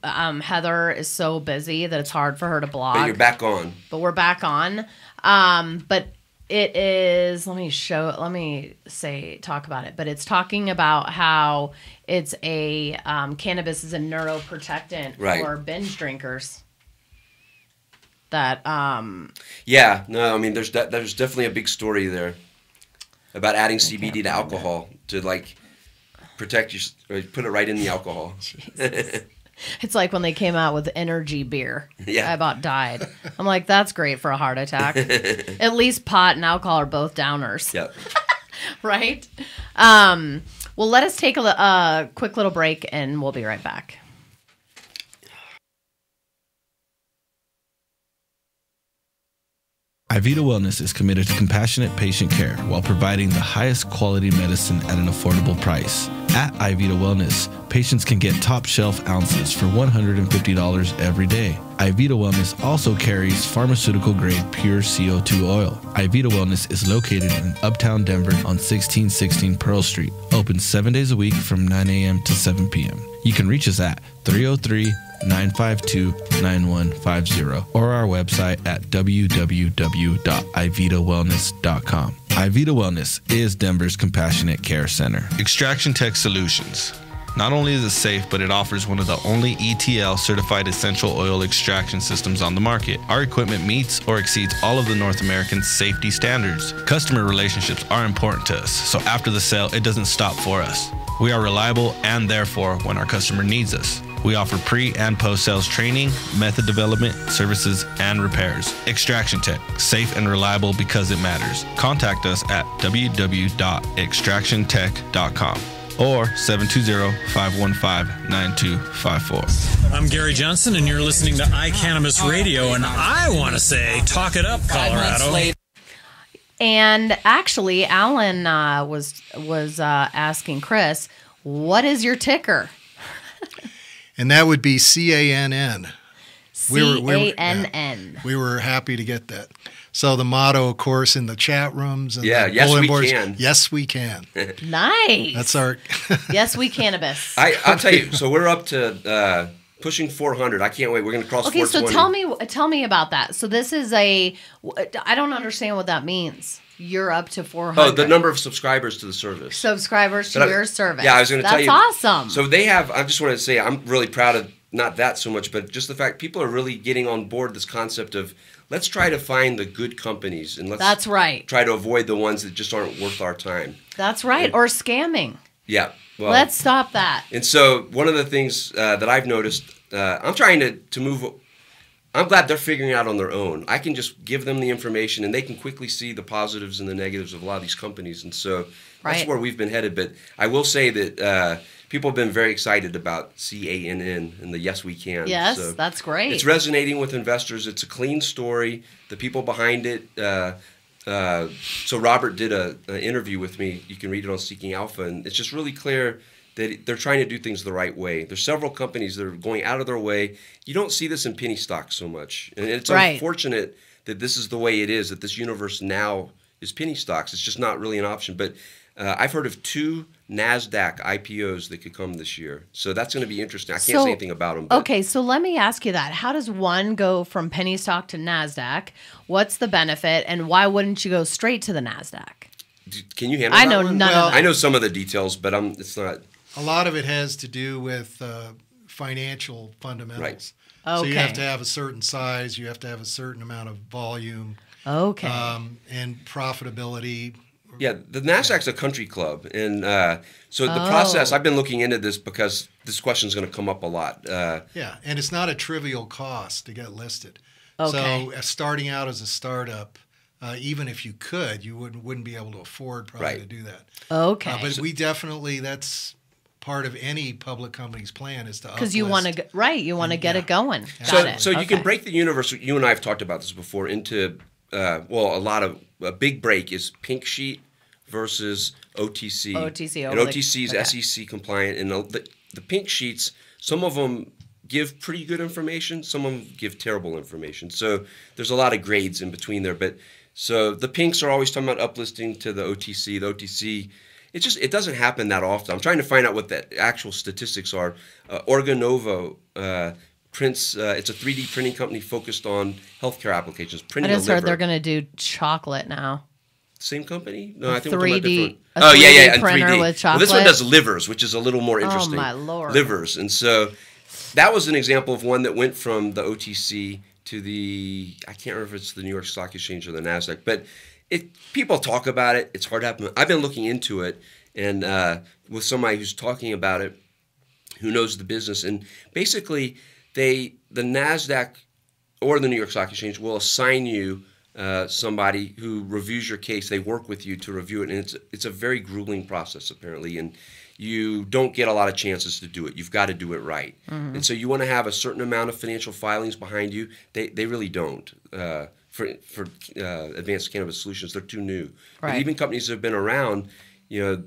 Heather is so busy that it's hard for her to blog. But you're back on. But we're back on. But it is. Talk about it. But it's talking about how it's a cannabis is a neuroprotectant for binge drinkers. That yeah, no, I mean there's definitely a big story there about adding CBD to alcohol to like protect or put it right in the alcohol. It's like when they came out with energy beer. Yeah. I about died. I'm like, that's great for a heart attack. At least pot and alcohol are both downers. Yep. Right? Well, let us take a quick little break and we'll be right back. iVita Wellness is committed to compassionate patient care while providing the highest quality medicine at an affordable price. At iVita Wellness, patients can get top shelf ounces for $150 every day. iVita Wellness also carries pharmaceutical grade pure CO2 oil. iVita Wellness is located in Uptown Denver on 1616 Pearl Street, open 7 days a week from 9 a.m. to 7 p.m. You can reach us at 303-952-9150 or our website at www.ivitawellness.com. iVita Wellness is Denver's compassionate care center. Extraction Tech Solutions. Not only is it safe, but it offers one of the only ETL certified essential oil extraction systems on the market. Our equipment meets or exceeds all of the North American safety standards. Customer relationships are important to us, so after the sale, it doesn't stop for us. We are reliable and therefore when our customer needs us. We offer pre- and post-sales training, method development, services, and repairs. Extraction Tech, safe and reliable because it matters. Contact us at www.extractiontech.com or 720-515-9254. I'm Gary Johnson, and you're listening to iCannabis Radio, and I want to say, talk it up, Colorado. And actually, Alan was asking Chris, what is your ticker? And that would be CANN. CANN. We were happy to get that. So the motto, of course, in the chat rooms and yeah, the yes bulletin we boards, can. Yes, we can. Nice. That's our. Yes, we cannabis. I'll tell you. So we're up to pushing 400. I can't wait. We're going to cross 420. So tell me about that. So this is I don't understand what that means. You're up to 400. Oh, the number of subscribers to the service. Subscribers to your service. Yeah, I was going to tell you. That's awesome. So they have, I just wanted to say, I'm really proud of not that so much, but just the fact people are really getting on board this concept of let's try to find the good companies and let's try to avoid the ones that just aren't worth our time. That's right. Or scamming. Yeah. Well, let's stop that. And so one of the things that I've noticed, I'm trying to move. I'm glad they're figuring it out on their own. I can just give them the information, and they can quickly see the positives and the negatives of a lot of these companies. And so that's where we've been headed. But I will say that people have been very excited about CANN and the Yes We Can. Yes, so that's great. It's resonating with investors. It's a clean story. The people behind it. So Robert did an interview with me. You can read it on Seeking Alpha, and it's just really clear that they're trying to do things the right way. There's several companies that are going out of their way. You don't see this in penny stocks so much. And it's unfortunate that this is the way it is, that this universe now is penny stocks. It's just not really an option. But I've heard of 2 NASDAQ IPOs that could come this year. So that's going to be interesting. I can't say anything about them. But. Okay, so let me ask you that. How does one go from penny stock to NASDAQ? What's the benefit? And why wouldn't you go straight to the NASDAQ? Can you handle that? I know one? none of that. I know some of the details, but it's not... A lot of it has to do with financial fundamentals. Right. Okay. So you have to have a certain size, you have to have a certain amount of volume. Okay. And profitability. Yeah, the NASDAQ's a country club. And so the process, I've been looking into this because this question is going to come up a lot. Yeah, and it's not a trivial cost to get listed. Okay. So starting out as a startup, even if you could, you wouldn't be able to afford probably to do that. Okay. But we definitely, that's part of any public company's plan is to because you want to you want to get it going. So you can break the universe. You and I have talked about this before into a big break is pink sheet versus OTC. And OTC is SEC compliant, and the pink sheets, some of them give pretty good information, some of them give terrible information. So there's a lot of grades in between there. But so the pinks are always talking about uplisting to the OTC. The OTC, it doesn't happen that often. I'm trying to find out what the actual statistics are. Organovo prints. It's a 3D printing company focused on healthcare applications. Printing I just heard they're going to do chocolate now. Same company? No, I think 3D, we're talking about different. Oh, yeah, printer 3D. With chocolate. Well, this one does livers, which is a little more interesting. Oh, my Lord. Livers. And so that was an example of one that went from the OTC to the, I can't remember if it's the New York Stock Exchange or the NASDAQ, but people talk about it. It's hard to happen. I've been looking into it and with somebody who's talking about it, who knows the business. And basically, the NASDAQ or the New York Stock Exchange will assign you somebody who reviews your case. They work with you to review it, and it's a very grueling process apparently, and you don't get a lot of chances to do it. You've got to do it right. Mm-hmm. And so you want to have a certain amount of financial filings behind you. They really don't. For Advanced Cannabis Solutions, they're too new. Right. But even companies that have been around, the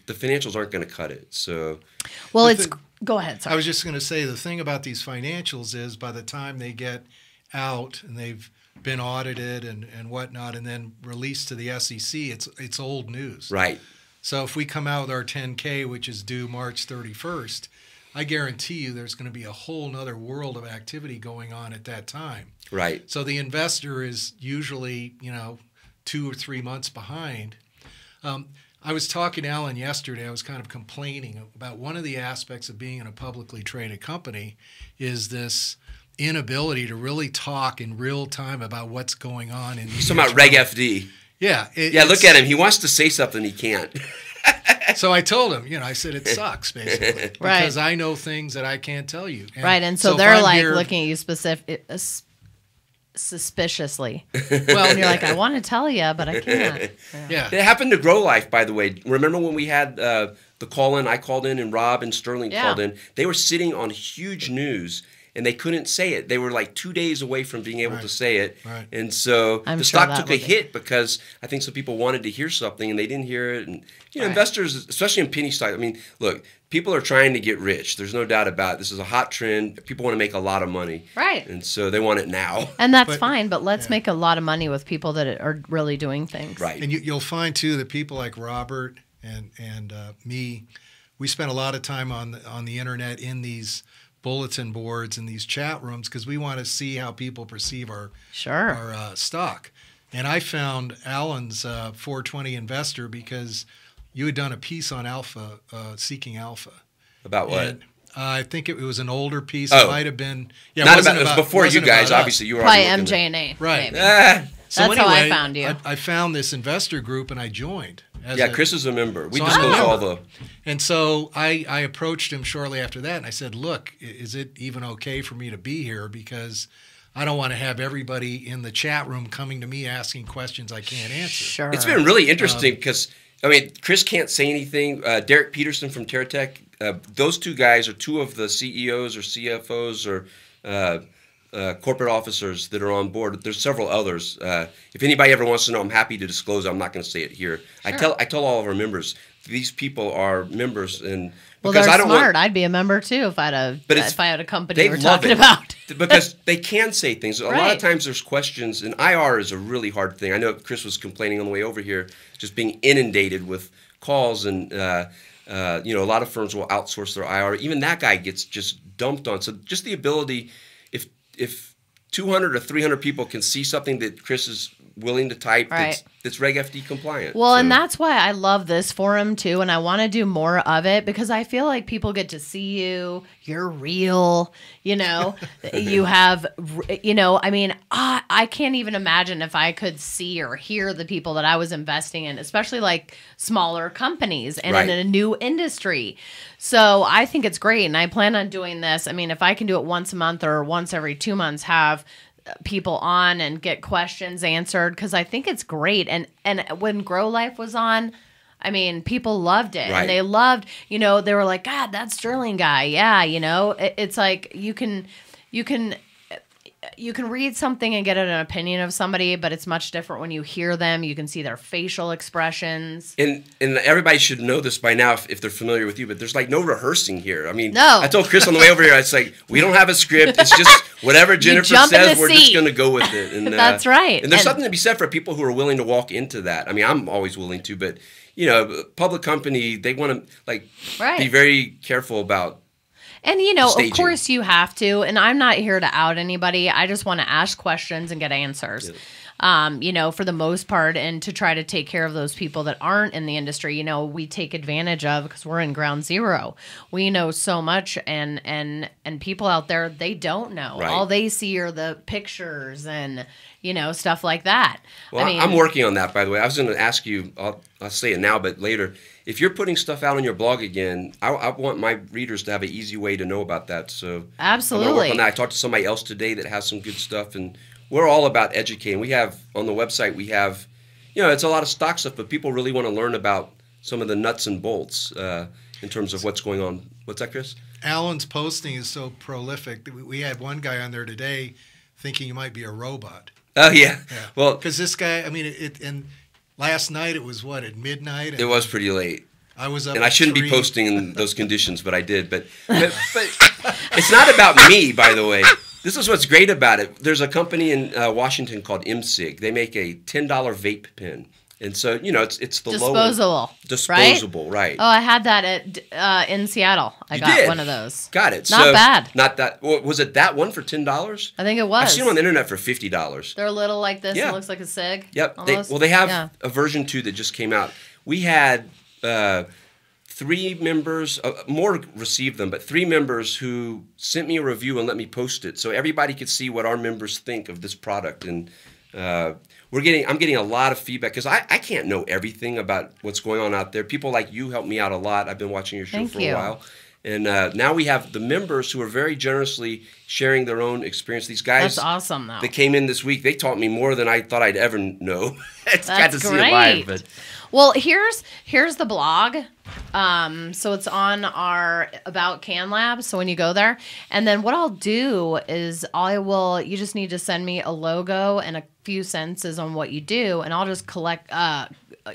financials aren't going to cut it. So, well, go ahead. Sorry. I was just going to say the thing about these financials is by the time they get out and they've been audited and whatnot, and then released to the SEC, it's old news. Right. So if we come out with our 10K, which is due March 31st, I guarantee you there's going to be a whole nother world of activity going on at that time. Right. So the investor is usually, 2 or 3 months behind. I was talking to Alan yesterday. I was kind of complaining about one of the aspects of being in a publicly traded company is this inability to really talk in real time about what's going on. He's talking about Reg FD. Yeah. Look at him. He wants to say something he can't. So I told him, I said, it sucks, basically. Because I know things that I can't tell you. And so they're looking at you suspiciously. Well, and you're like, I want to tell you, but I can't. Yeah. It happened to Grow Life, by the way. Remember when we had the call-in? I called in and Rob and Sterling called in. They were sitting on huge news, and they couldn't say it. They were like 2 days away from being able to say it. Right. And so the stock took a hit because I think some people wanted to hear something and they didn't hear it. And investors, especially in penny stocks, look, people are trying to get rich. There's no doubt about it. This is a hot trend. People want to make a lot of money. Right. And so they want it now. And that's fine, but let's make a lot of money with people that are really doing things. Right. And you'll find, too, that people like Robert and me, we spend a lot of time on the internet in these bulletin boards and these chat rooms because we want to see how people perceive our stock. And I found Alan's 420 Investor because you had done a piece on Alpha, Seeking Alpha. About what? And, I think it was an older piece. Oh. It might have been. Yeah, it was before you guys. Obviously, you were probably MJ&A. Right. So that's how I found you. I found this investor group and I joined. Chris is a member. We disclose all the. And so I approached him shortly after that and I said, look, is it even okay for me to be here? Because I don't want to have everybody in the chat room coming to me asking questions I can't answer. Sure. It's been really interesting because, Chris can't say anything. Derek Peterson from TerraTech, those two guys are two of the CEOs or CFOs or corporate officers that are on board. There's several others. If anybody ever wants to know, I'm happy to disclose. I'm not going to say it here. Sure. I tell all of our members, these people are members, and because they're smart. I'd be a member too if I had a company we're talking about. Because they can say things. A lot of times there's questions, and IR is a really hard thing. I know Chris was complaining on the way over here, just being inundated with calls, and a lot of firms will outsource their IR. Even that guy gets just dumped on. So just the ability, if 200 or 300 people can see something that Chris is willing to type that's Reg FD compliant. Well, and that's why I love this forum too, and I want to do more of it because I feel like people get to see you. You're real, you have, I can't even imagine if I could see or hear the people that I was investing in, especially like smaller companies and in a new industry. So I think it's great, and I plan on doing this. If I can do it once a month or once every 2 months, have people on and get questions answered, because I think it's great. And when Grow Life was on, I mean, people loved it, Right. and they loved, they were like, God, that Sterling guy. Yeah. It's like you can read something and get an opinion of somebody, but it's much different when you hear them. You can see their facial expressions. And everybody should know this by now if they're familiar with you, but there's like no rehearsing here. I mean, No. I told Chris on the way over here, it's like, we don't have a script. It's just whatever Genifer jump in says, the we're just seat. going to go with it. And, That's right. And there's And- something to be said for people who are willing to walk into that. I mean, I'm always willing to, but, public company, they want to Right. be very careful about. And, staging. of course you have to. And I'm not here to out anybody. I just want to ask questions and get answers, for the most part, and to try to take care of those people that aren't in the industry, we take advantage of because we're in ground zero. We know so much, and people out there, they don't know. Right. All they see are the pictures and, stuff like that. Well, I'm working on that, by the way. I was going to ask you, I'll say it now, but later, if you're putting stuff out on your blog again, I want my readers to have an easy way to know about that. So Absolutely. I'm gonna work on that. I talked to somebody else today that has some good stuff, and we're all about educating. We have, on the website, it's a lot of stock stuff, but people really want to learn about some of the nuts and bolts in terms of what's going on. What's that, Chris? Alan's posting is so prolific that we had one guy on there today thinking he might be a robot. Oh, yeah. Well, because this guy, I mean, and last night it was at midnight? It was pretty late. I was up and I at shouldn't 3. be posting in those conditions, but I did. But it's not about me, by the way. This is what's great about it. There's a company in Washington called MSIG. They make a $10 vape pen. And so, it's the disposable, right? Oh, I had that at in Seattle. I got one of those. Got it. Not bad. Not that. Was it that one for $10? I think it was. I've seen them on the internet for $50. They're little like this. Yeah. It looks like a cig. Yep. They have a version 2 that just came out. We had 3 members, more received them, but 3 members who sent me a review and let me post it, so everybody could see what our members think of this product. And I'm getting a lot of feedback because I can't know everything about what's going on out there. People like you help me out a lot. I've been watching your show for a while. And now we have the members who are very generously sharing their own experience. These guys, that's awesome, though. That came in this week, they taught me more than I thought I'd ever know. It's got to great. see it live. But. Well, here's the blog. So it's on our About Can Lab. So when you go there, and then what I'll do is you just need to send me a logo and a few sentences on what you do, and I'll just collect.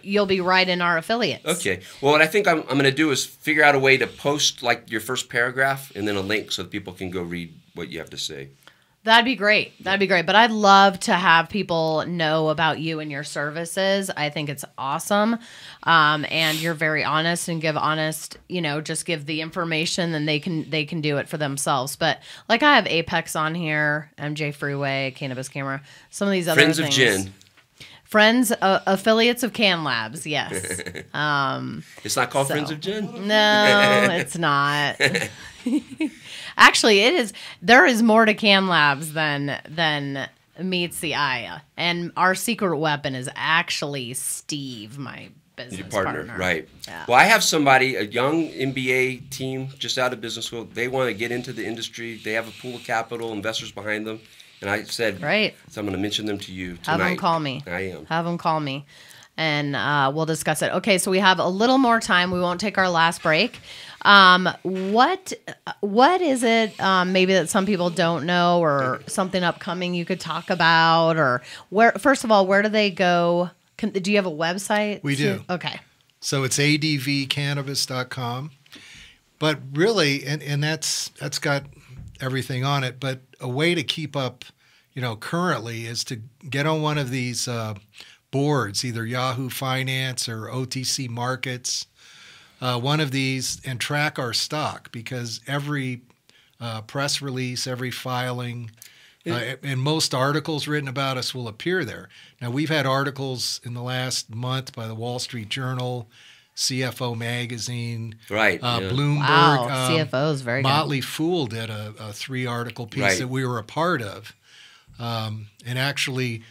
You'll be right in our affiliates. Okay. Well, what I think I'm going to do is figure out a way to post like your first paragraph and then a link so that people can go read what you have to say. That'd be great. But I'd love to have people know about you and your services. I think it's awesome. And you're very honest and just give the information, and they can do it for themselves. But like I have Apex on here, MJ Freeway, Cannabis Camera, some of these other Friends things. of Gin. Friends, affiliates of Can Labs, yes. It's not called Friends of Gin? No, it's not. Actually, it is. There is more to Can Labs than meets the eye. And our secret weapon is actually Steve, my business partner. Right. Yeah. Well, I have somebody, a young MBA team just out of business school. They want to get into the industry. They have a pool of capital, investors behind them. And I said, right. So I'm going to mention them to you tonight. Have them call me. I am. Have them call me. And we'll discuss it. Okay, so we have a little more time. We won't take our last break. What is it maybe that some people don't know, or something upcoming you could talk about? Or first of all, where do they go? Do you have a website? We do. Okay. So it's advcannabis.com. But really, and that's got everything on it, but a way to keep up, currently is to get on one of these boards, either Yahoo Finance or OTC Markets, one of these, and track our stock, because every press release, every filing, and most articles written about us will appear there. Now, we've had articles in the last month by the Wall Street Journal, CFO Magazine, right? Bloomberg. Wow, CFO is very Motley good. Fool did a 3-article piece that we were a part of. And actually,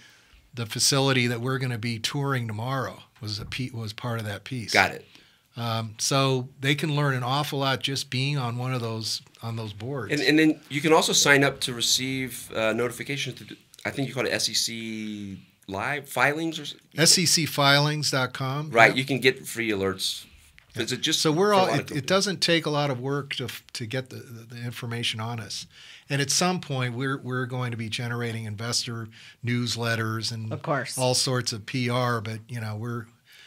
the facility that we're going to be touring tomorrow was part of that piece. Got it. So they can learn an awful lot just being on one of those boards. And then you can also sign up to receive notifications. I think you call it SEC live filings or SECfilings.com. right? Yep. You can get free alerts. Is it just So we're for a all. lot of It companies? doesn't take a lot of work to get the information on us, and at some point we're going to be generating investor newsletters and Of course. all sorts of PR. But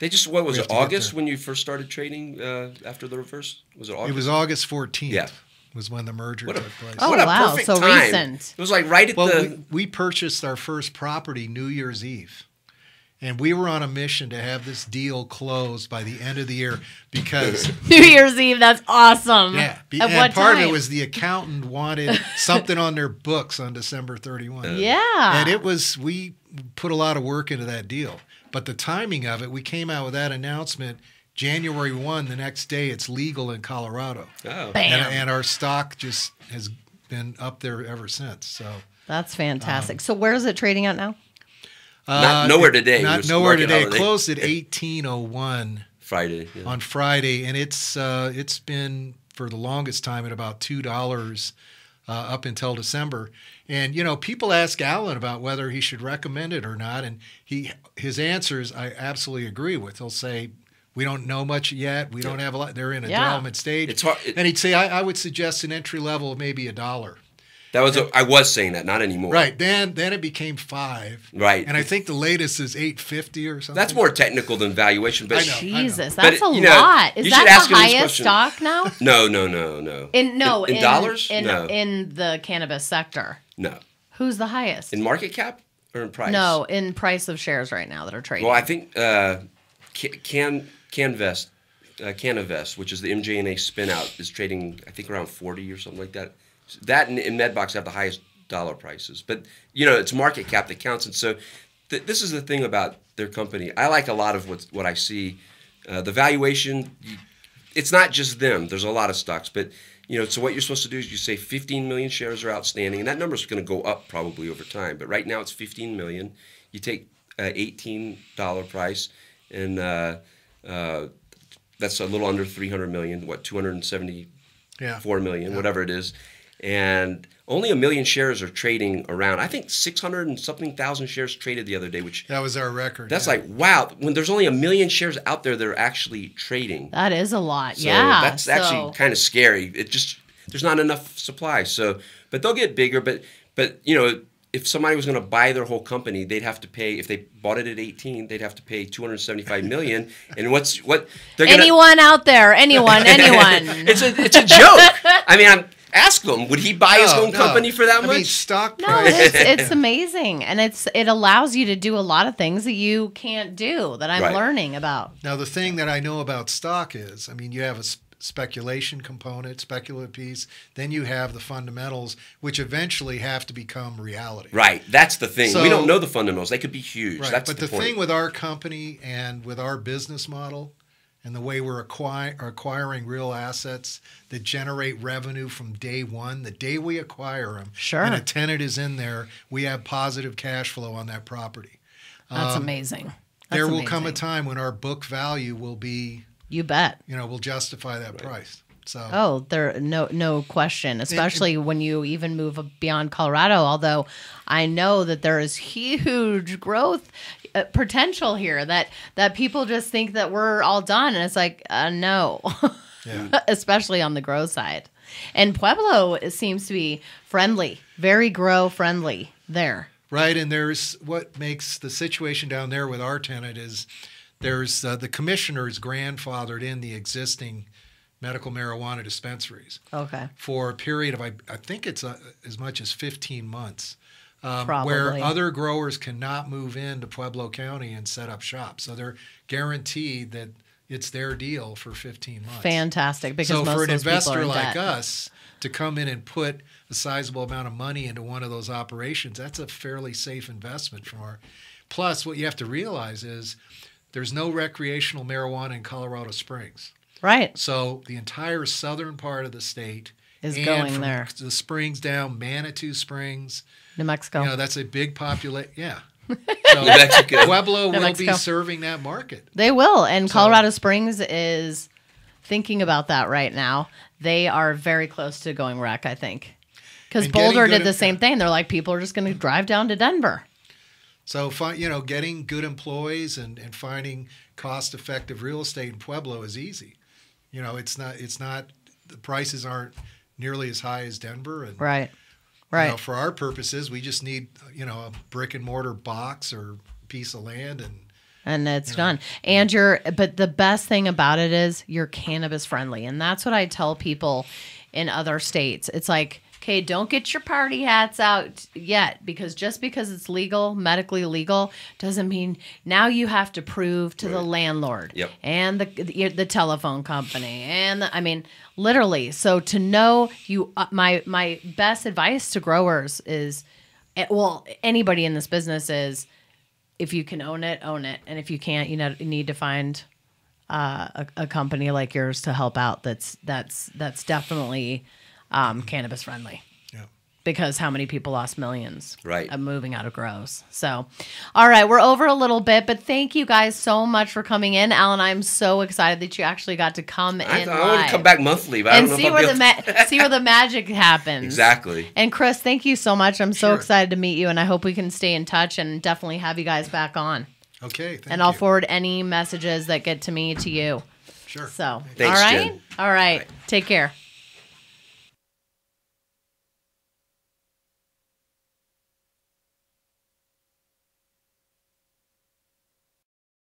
They just what was we it have to get August there. when you first started trading after the reverse? Was it August? it was August 14th. Yeah. Was when the merger What a- took place. Oh, What a wow, perfect so time. recent. It was like right at Well, the. we purchased our first property New Year's Eve. And we were on a mission to have this deal closed by the end of the year because New Year's Eve. That's awesome. At At what part time? of it was the accountant wanted something on their books on December 31. Yeah. And we put a lot of work into that deal. But the timing of it, we came out with that announcement January 1, the next day it's legal in Colorado. Oh. Bam. And our stock just has been up there ever since. So That's fantastic. So where is it trading at now? Nowhere today. It Not was nowhere market today. It holiday. closed at 1801 Friday. Yeah. on Friday, and it's been for the longest time at about $2 up until December. And people ask Alan about whether he should recommend it or not, and his answers I absolutely agree with. He'll say, "We don't know much yet. We don't have a lot. They're in a development stage." It's hard- and he'd say, "I would suggest an entry level of maybe $1." That was I was saying that, not anymore. Right. Then it became $5. Right. And I think the latest is $8.50 or something. That's more technical than valuation, but I know. Jesus, But, that's a you know, lot. Is you should that ask the him this highest question. stock now? No. In dollars? In, No. in the cannabis sector. No. Who's the highest? In market cap or in price? No, in price of shares right now that are trading. Well, I think Canavest, which is the MJ&A spin-out, is trading, I think, around 40 or something like that. That and Medbox have the highest dollar prices. But, it's market cap that counts. And so this is the thing about their company. I like a lot of what I see. The valuation, it's not just them. There's a lot of stocks. But, so what you're supposed to do is you say 15 million shares are outstanding. And that number is going to go up probably over time. But right now it's 15 million. You take $18 price, and that's a little under 300 million. 274 million, whatever it is. And only 1 million shares are trading around. I think 600 and something thousand shares traded the other day, which That was our record. that's yeah. like, wow, when there's only 1 million shares out there that are actually trading. That is a lot. So yeah. that's actually kind of scary. There's not enough supply. So, but they'll get bigger. But if somebody was going to buy their whole company, they'd have to pay. If they bought it at 18, they'd have to pay 275 million. And what they're going anyone out there? Anyone? It's a joke. I mean, ask him. Would he buy his own company for that much? I mean, stock No, price. it's amazing, and it allows you to do a lot of things that you can't do that I'm Right. learning about. Now, the thing that I know about stock is, you have a speculation component, speculative piece, then you have the fundamentals, which eventually have to become reality. Right. That's the thing. So- we don't know the fundamentals. They could be huge. Right. That's But the the point. thing with our company and with our business model and the way we're acquiring real assets that generate revenue from day one, the day we acquire them, Sure. and a tenant is in there, we have positive cash flow on that property. That's amazing. There That's will come a amazing. time when our book value will be, You bet. will justify that price. So Oh, there no question. Especially when you even move beyond Colorado. Although I know that there is huge growth potential here. That people just think that we're all done, and it's like no. Yeah. Especially on the grow side. And Pueblo seems to be friendly, very grow friendly there. Right, and there's what makes the situation down there with our tenant is there's the commissioner's grandfathered in the existing medical marijuana dispensaries Okay. for a period of, I think it's as much as 15 months, Probably. where other growers cannot move into Pueblo County and set up shop. So they're guaranteed that it's their deal for 15 months. Fantastic, because So most for of an those people are investor in like debt. us to come in and put a sizable amount of money into one of those operations, that's a fairly safe investment from our. Plus, what you have to realize is there's no recreational marijuana in Colorado Springs. Right. So the entire southern part of the state Is and going from there. the springs down, Manitou Springs, New Mexico. that's a big population. Yeah. So New Mexico. Pueblo New will Mexico. be serving that market. They will. And Colorado Springs is thinking about that right now. They are very close to going rec, I think. Because And getting Boulder good did the at- same thing. They're like, people are just going to drive down to Denver. So, getting good employees and finding cost-effective real estate in Pueblo is easy. It's not the prices aren't nearly as high as Denver. And, Right. For our purposes, we just need, a brick and mortar box or piece of land and it's done. And but the best thing about it is you're cannabis friendly. And that's what I tell people in other states. It's like, okay, don't get your party hats out yet, because just because it's legal, medically legal, doesn't mean now you have to prove to the landlord and the telephone company and literally. So to know my best advice to growers is, anybody in this business is, if you can own it, and if you can't, you need to find a company like yours to help out. That's definitely cannabis friendly. Yeah. Because how many people lost millions of moving out of grows. So, all right, we're over a little bit, but thank you guys so much for coming in. Alan, I'm so excited that you actually got to come in I want to come back monthly, but I don't know see where the magic happens. Exactly. And Chris, thank you so much. I'm so excited to meet you, and I hope we can stay in touch and definitely have you guys back on. Okay, thank you. And I'll forward any messages that get to me to you. Sure. So, Thanks, all right? Jen. All right. Take care.